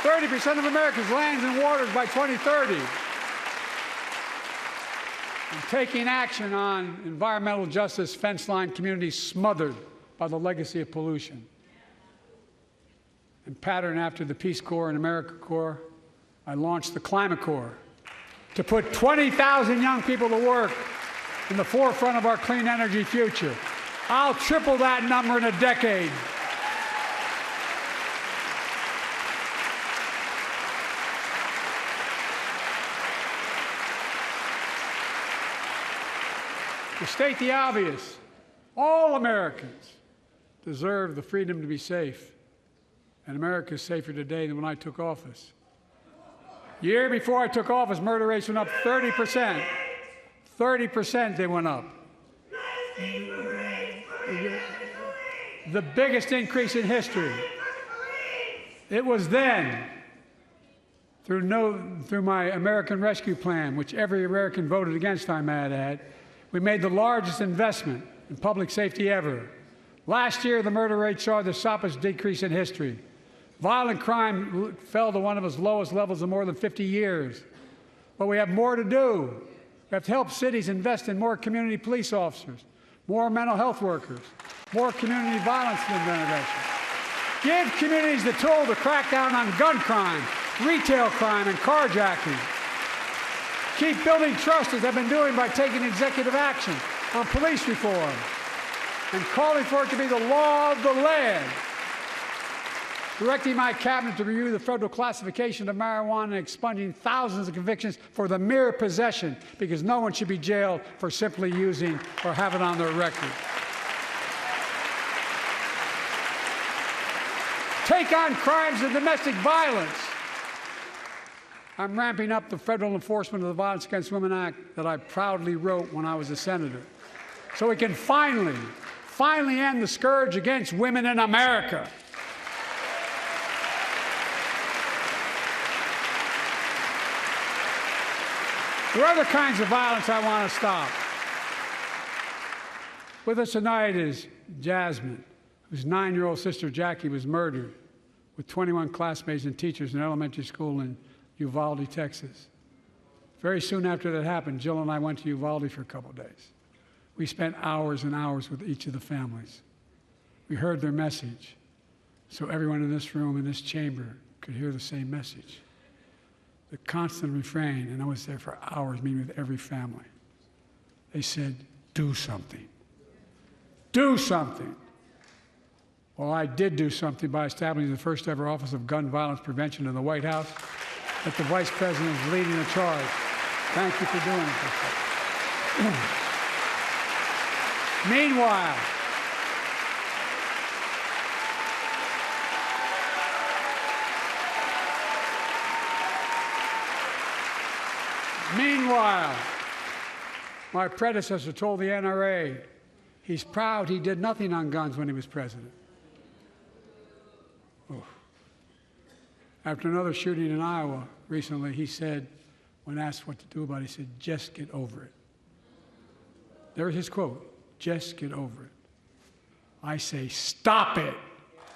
30% of America's lands and waters by 2030. And taking action on environmental justice fence line communities smothered by the legacy of pollution. And patterned after the Peace Corps and AmeriCorps, I launched the Climate Corps to put 20,000 young people to work in the forefront of our clean energy future. I'll triple that number in a decade. To state the obvious, all Americans deserve the freedom to be safe, and America is safer today than when I took office. The year before I took office, murder rates went up 30%. 30% they went up. The biggest increase in history. It was then, through my American Rescue Plan, which every American voted against, I might add, we made the largest investment in public safety ever. Last year, the murder rate saw the sharpest decrease in history. Violent crime fell to one of its lowest levels in more than 50 years. But we have more to do. We have to help cities invest in more community police officers, more mental health workers, more community violence intervention. Give communities the tool to crack down on gun crime, retail crime, and carjacking. Keep building trust, as I've been doing by taking executive action on police reform and calling for it to be the law of the land. Directing my cabinet to review the federal classification of marijuana and expunging thousands of convictions for the mere possession, because no one should be jailed for simply using or have it on their record. Take on crimes of domestic violence. I'm ramping up the Federal Enforcement of the Violence Against Women Act that I proudly wrote when I was a senator, so we can finally end the scourge against women in America. There are other kinds of violence I want to stop. With us tonight is Jasmine, whose 9-year-old sister Jackie was murdered with 21 classmates and teachers in elementary school in Uvalde, Texas. Very soon after that happened, Jill and I went to Uvalde for a couple days. We spent hours and hours with each of the families. We heard their message, so everyone in this room, in this chamber, could hear the same message. The constant refrain, and I was there for hours meeting with every family. They said, do something. Do something. Well, I did do something by establishing the first ever Office of Gun Violence Prevention in the White House, that the Vice President is leading the charge. Thank you for doing it. Meanwhile, my predecessor told the NRA he's proud he did nothing on guns when he was president. Oh. After another shooting in Iowa recently, he said, when asked what to do about it, he said, just get over it. There's his quote, just get over it. I say, stop it.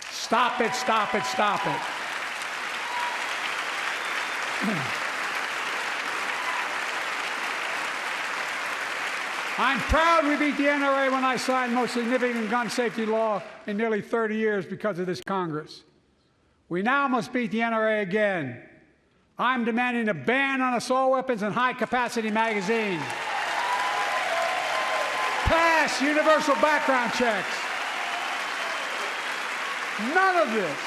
Stop it, stop it, stop it. I'm proud we beat the NRA when I signed the most significant gun safety law in nearly 30 years because of this Congress. We now must beat the NRA again. I'm demanding a ban on assault weapons and high-capacity magazines. Pass universal background checks. None of this.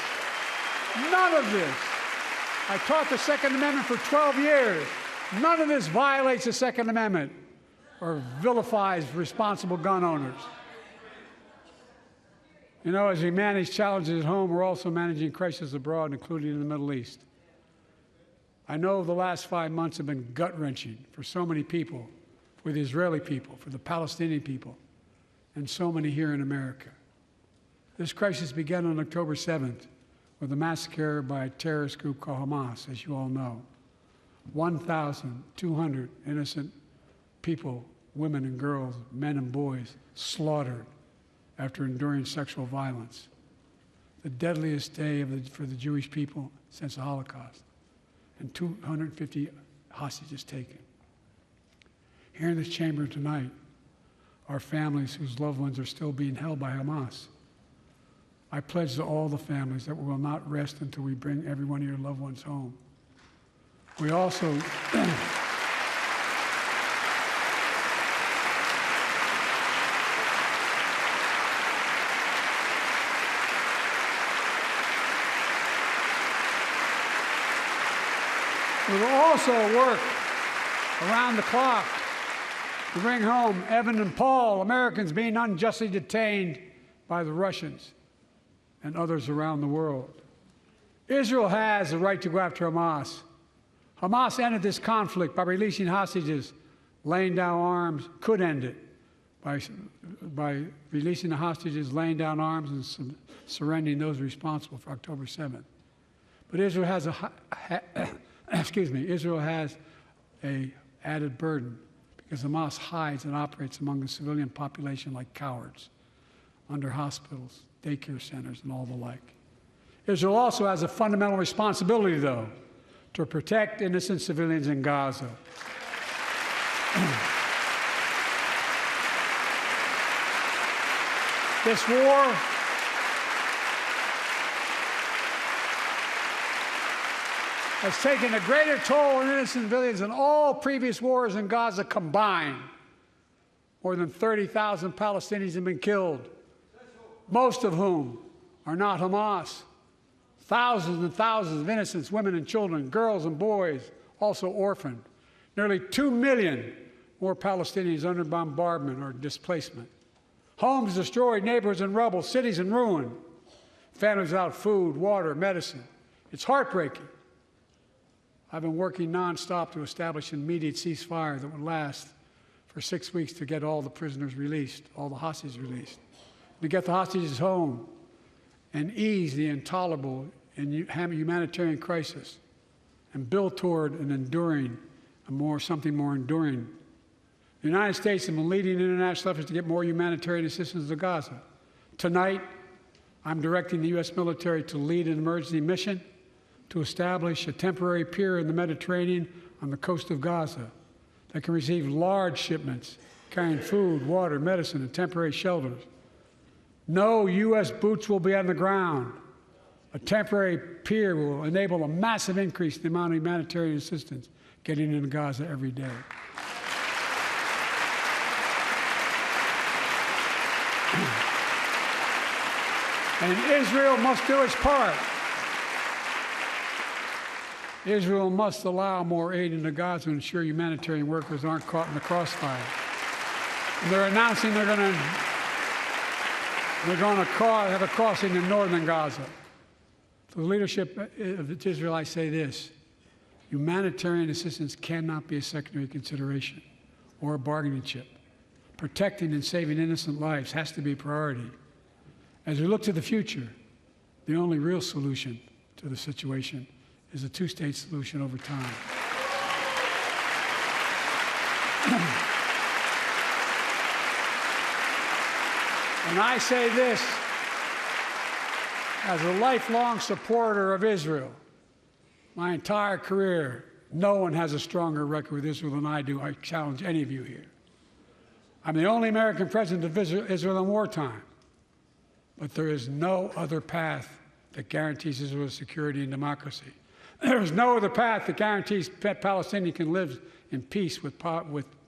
I taught the Second Amendment for 12 years. None of this violates the Second Amendment or vilifies responsible gun owners. You know, as we manage challenges at home, we're also managing crises abroad, including in the Middle East. I know the last 5 months have been gut-wrenching for so many people, for the Israeli people, for the Palestinian people, and so many here in America. This crisis began on October 7th, with a massacre by a terrorist group called Hamas, as you all know. 1,200 innocent people, women and girls, men and boys, slaughtered after enduring sexual violence. The deadliest day for the Jewish people since the Holocaust, and 250 hostages taken. Here in this chamber tonight are families whose loved ones are still being held by Hamas. I pledge to all the families that we will not rest until we bring every one of your loved ones home. We also we will also work around the clock to bring home Evan and Paul, Americans being unjustly detained by the Russians and others around the world. Israel has the right to go after Hamas. Hamas ended this conflict by releasing hostages, laying down arms, could end it by releasing the hostages, laying down arms, and surrendering those responsible for October 7th. But Israel has Israel has an added burden because Hamas hides and operates among the civilian population like cowards, under hospitals, daycare centers, and all the like. Israel also has a fundamental responsibility, though, to protect innocent civilians in Gaza. This war has taken a greater toll on innocent civilians than all previous wars in Gaza combined. More than 30,000 Palestinians have been killed, most of whom are not Hamas. Thousands and thousands of innocent women and children, girls and boys, also orphaned. Nearly 2 million more Palestinians under bombardment or displacement. Homes destroyed, neighborhoods in rubble, cities in ruin. Families without food, water, medicine. It's heartbreaking. I've been working nonstop to establish an immediate ceasefire that would last for 6 weeks to get all the prisoners released, all the hostages released, to get the hostages home and ease the intolerable and humanitarian crisis and build toward an enduring, something more enduring. The United States has been leading international efforts to get more humanitarian assistance to Gaza. Tonight, I'm directing the U.S. military to lead an emergency mission to establish a temporary pier in the Mediterranean on the coast of Gaza that can receive large shipments carrying food, water, medicine, and temporary shelters. No U.S. boots will be on the ground. A temporary pier will enable a massive increase in the amount of humanitarian assistance getting into Gaza every day. And Israel must do its part. Israel must allow more aid into Gaza to ensure humanitarian workers aren't caught in the crossfire. And they're announcing they're going to have a crossing in northern Gaza. To the leadership of Israel, I say this: humanitarian assistance cannot be a secondary consideration or a bargaining chip. Protecting and saving innocent lives has to be a priority. As we look to the future, the only real solution to the situation is a two-state solution over time. And I say this as a lifelong supporter of Israel. My entire career, no one has a stronger record with Israel than I do. I challenge any of you here. I'm the only American president of Israel in wartime. But there is no other path that guarantees Israel's security and democracy. There is no other path that guarantees Palestinians can live in peace with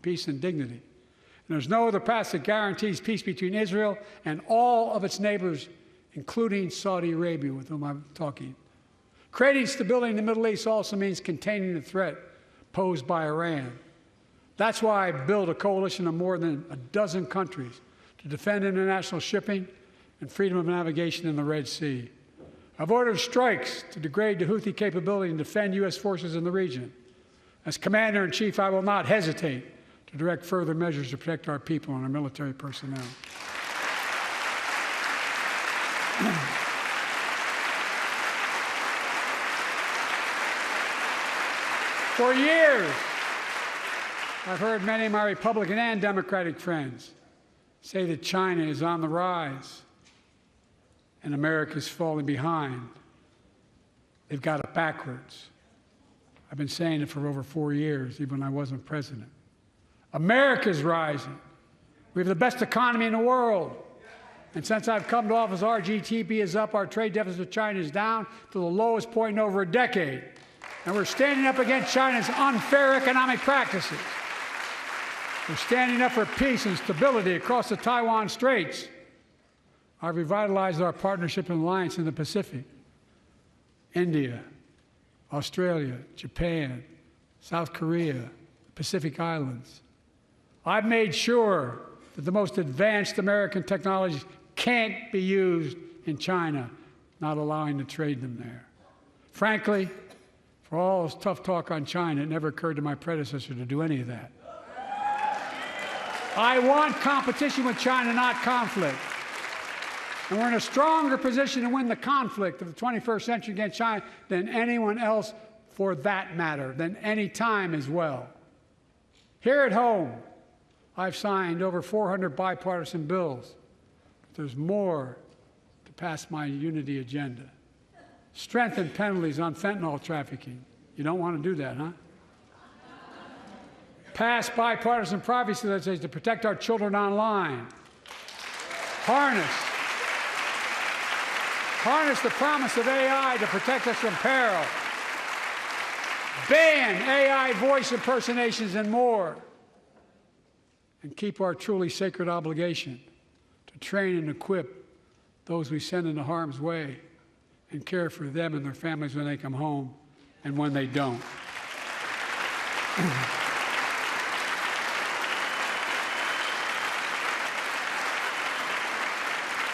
peace and dignity. And there's no other path that guarantees peace between Israel and all of its neighbors, including Saudi Arabia, with whom I'm talking. Creating stability in the Middle East also means containing the threat posed by Iran. That's why I built a coalition of more than a dozen countries to defend international shipping and freedom of navigation in the Red Sea. I've ordered strikes to degrade the Houthi capability and defend U.S. forces in the region. As Commander-in-Chief, I will not hesitate to direct further measures to protect our people and our military personnel. For years, I've heard many of my Republican and Democratic friends say that China is on the rise and America is falling behind. They've got it backwards. I've been saying it for over 4 years, even when I wasn't president. America's rising. We have the best economy in the world. And since I've come to office, our GDP is up, our trade deficit with China is down to the lowest point in over a decade. And we're standing up against China's unfair economic practices. We're standing up for peace and stability across the Taiwan Straits. I've revitalized our partnership and alliance in the Pacific. India, Australia, Japan, South Korea, the Pacific Islands. I've made sure that the most advanced American technologies can't be used in China, not allowing to trade them there. Frankly, for all this tough talk on China, it never occurred to my predecessor to do any of that. I want competition with China, not conflict. And we're in a stronger position to win the conflict of the 21st century against China than anyone else, for that matter, than any time as well. Here at home, I've signed over 400 bipartisan bills. But there's more to pass my unity agenda. Strengthen penalties on fentanyl trafficking. You don't want to do that, huh? Pass bipartisan privacy legislation to protect our children online. Harness the promise of AI to protect us from peril. Ban AI voice impersonations and more. And keep our truly sacred obligation to train and equip those we send into harm's way and care for them and their families when they come home and when they don't.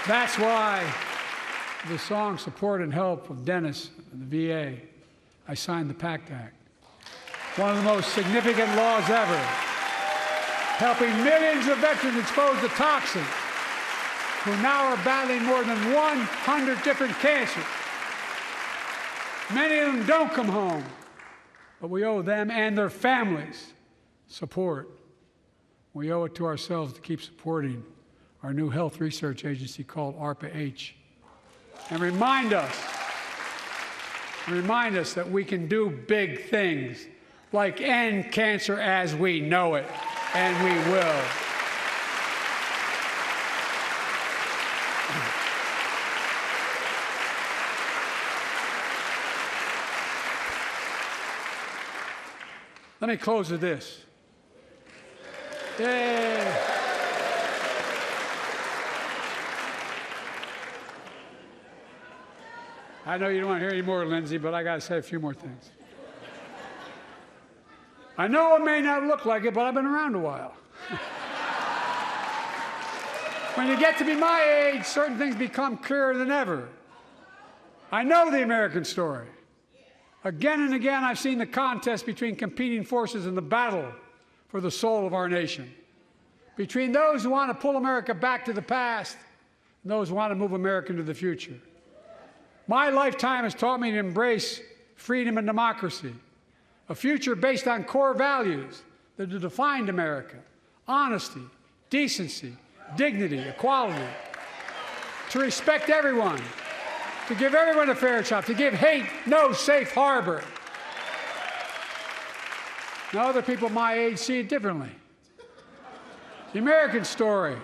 That's why the song Support and Help of Dennis and the VA, I signed the PACT Act. One of the most significant laws ever, helping millions of veterans exposed to toxins who now are battling more than 100 different cancers. Many of them don't come home, but we owe them and their families support. We owe it to ourselves to keep supporting our new health research agency called ARPA-H. And remind us that we can do big things, like end cancer as we know it, and we will. Let me close with this. Yay. I know you don't want to hear any more, Lindsay, but I got to say a few more things. I know it may not look like it, but I've been around a while. When you get to be my age, certain things become clearer than ever. I know the American story. Again and again, I've seen the contest between competing forces in the battle for the soul of our nation, between those who want to pull America back to the past and those who want to move America into the future. My lifetime has taught me to embrace freedom and democracy, a future based on core values that have defined America: honesty, decency, dignity, equality, to respect everyone, to give everyone a fair shot, to give hate no safe harbor. Now, other people my age see it differently. The American story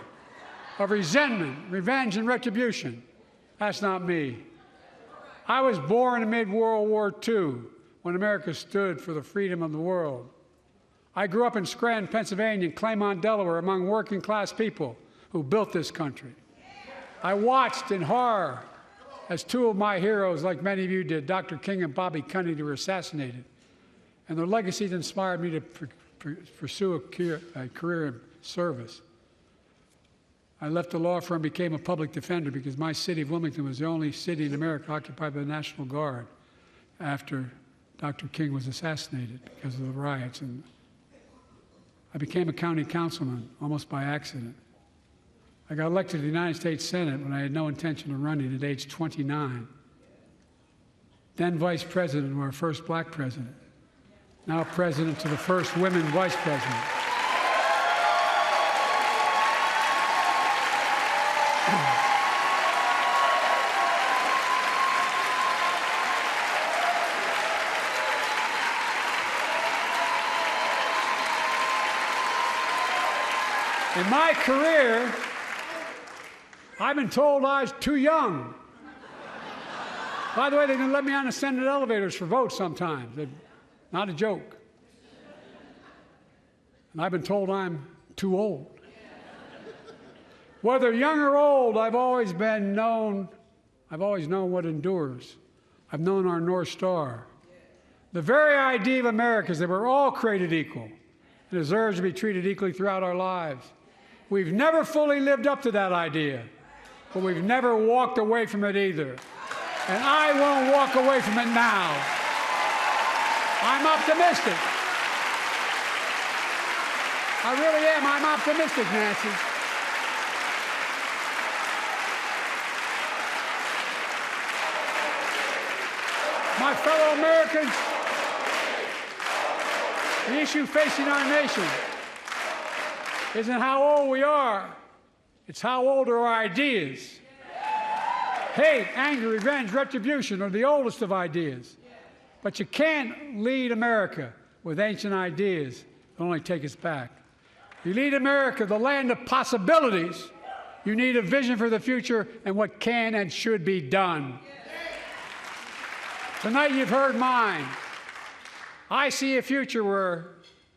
of resentment, revenge, and retribution, that's not me. I was born amid World War II, when America stood for the freedom of the world. I grew up in Scranton, Pennsylvania, and Claymont, Delaware, among working-class people who built this country. I watched in horror as two of my heroes, like many of you did, Dr. King and Bobby Kennedy, were assassinated. And their legacies inspired me to pursue a career in service. I left the law firm and became a public defender because my city of Wilmington was the only city in America occupied by the National Guard after Dr. King was assassinated because of the riots. And I became a county councilman almost by accident. I got elected to the United States Senate when I had no intention of running at age 29. Then vice president, or our first black president. now President, to the first women Vice President. In my career, I've been told I was too young. By the way, they didn't let me on the Senate elevators for votes sometimes. Not a joke. And I've been told I'm too old. Whether young or old, I've always known what endures. I've known our North Star. The very idea of America is that we're all created equal and deserves to be treated equally throughout our lives. We've never fully lived up to that idea, but we've never walked away from it either. And I won't walk away from it now. I'm optimistic. I really am. I'm optimistic, Nancy. My fellow Americans, the issue facing our nation isn't how old we are, it's how old are our ideas. Hate, anger, revenge, retribution are the oldest of ideas. But you can't lead America with ancient ideas that only take us back. You lead America, the land of possibilities. You need a vision for the future and what can and should be done. Tonight you've heard mine. I see a future where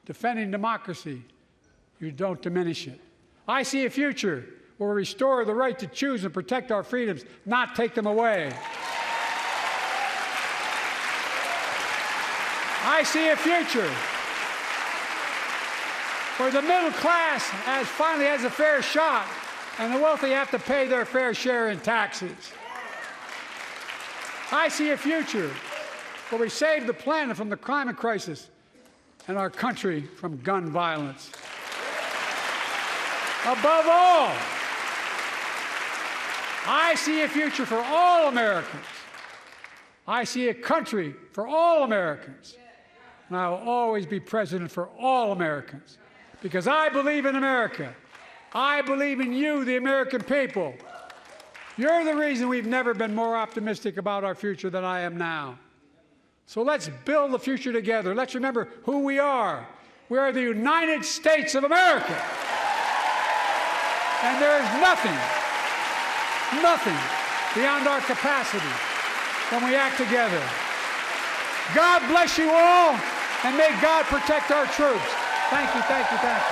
defending democracy, you don't diminish it. I see a future where we restore the right to choose and protect our freedoms, not take them away. I see a future where the middle class finally has a fair shot and the wealthy have to pay their fair share in taxes. I see a future where we save the planet from the climate crisis and our country from gun violence. Above all, I see a future for all Americans. I see a country for all Americans. And I will always be president for all Americans because I believe in America. I believe in you, the American people. You're the reason we've never been more optimistic about our future than I am now. So let's build the future together. Let's remember who we are. We are the United States of America. And there is nothing beyond our capacity when we act together. God bless you all, and may God protect our troops. Thank you, thank you, thank you.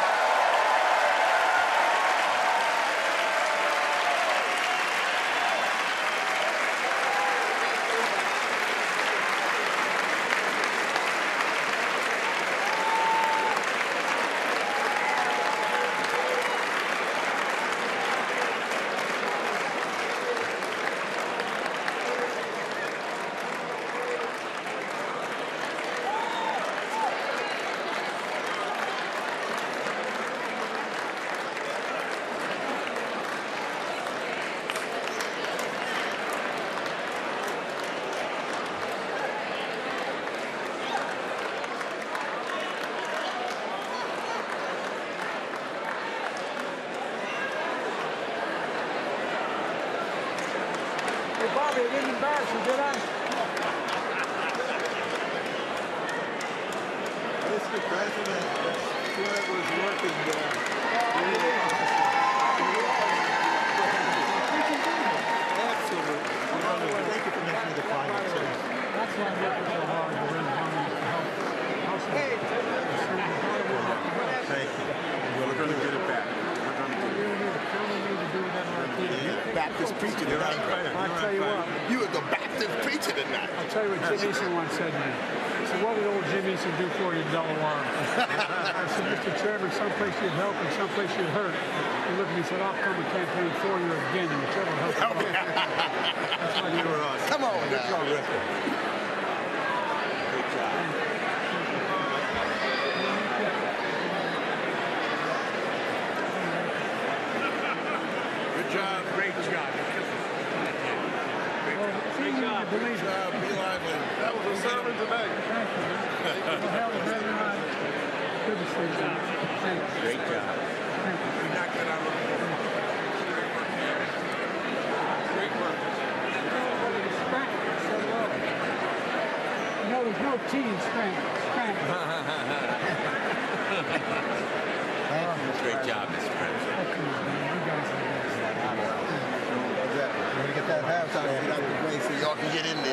Bobby, it didn't embarrass you, did I? Mr. President, Stuart was working there. Absolutely. Thank you for mentioning the climate change. That's why I'm working so hard to raise money to help households. Thank you. We're going to get it back. Baptist preacher tonight. I'll tell you what. You were the Baptist preacher tonight. I'll tell you what Jim Eason once said to me. He said, what would old Jim Eason do for you in Delaware? I said, Mr. Chairman, someplace you'd help and someplace you'd hurt. He looked at me and said, I'll come and campaign for you again, whichever helps you. That's why you were awesome. Come on now. Good job. Good job. Great job. Great job. Be lively. That was a sermon tonight. Thank you. Well, hell, very nice. Good to see you. Thank you. Great job. Thank you. You knocked it out of the park. Great work. Scranton, so well. You know, there's no T in Scranton. Scranton. Great job, Mr. President. Oh, come on, man. You guys are the best. We're gonna get that halftime. Get out the way so y'all can get in there.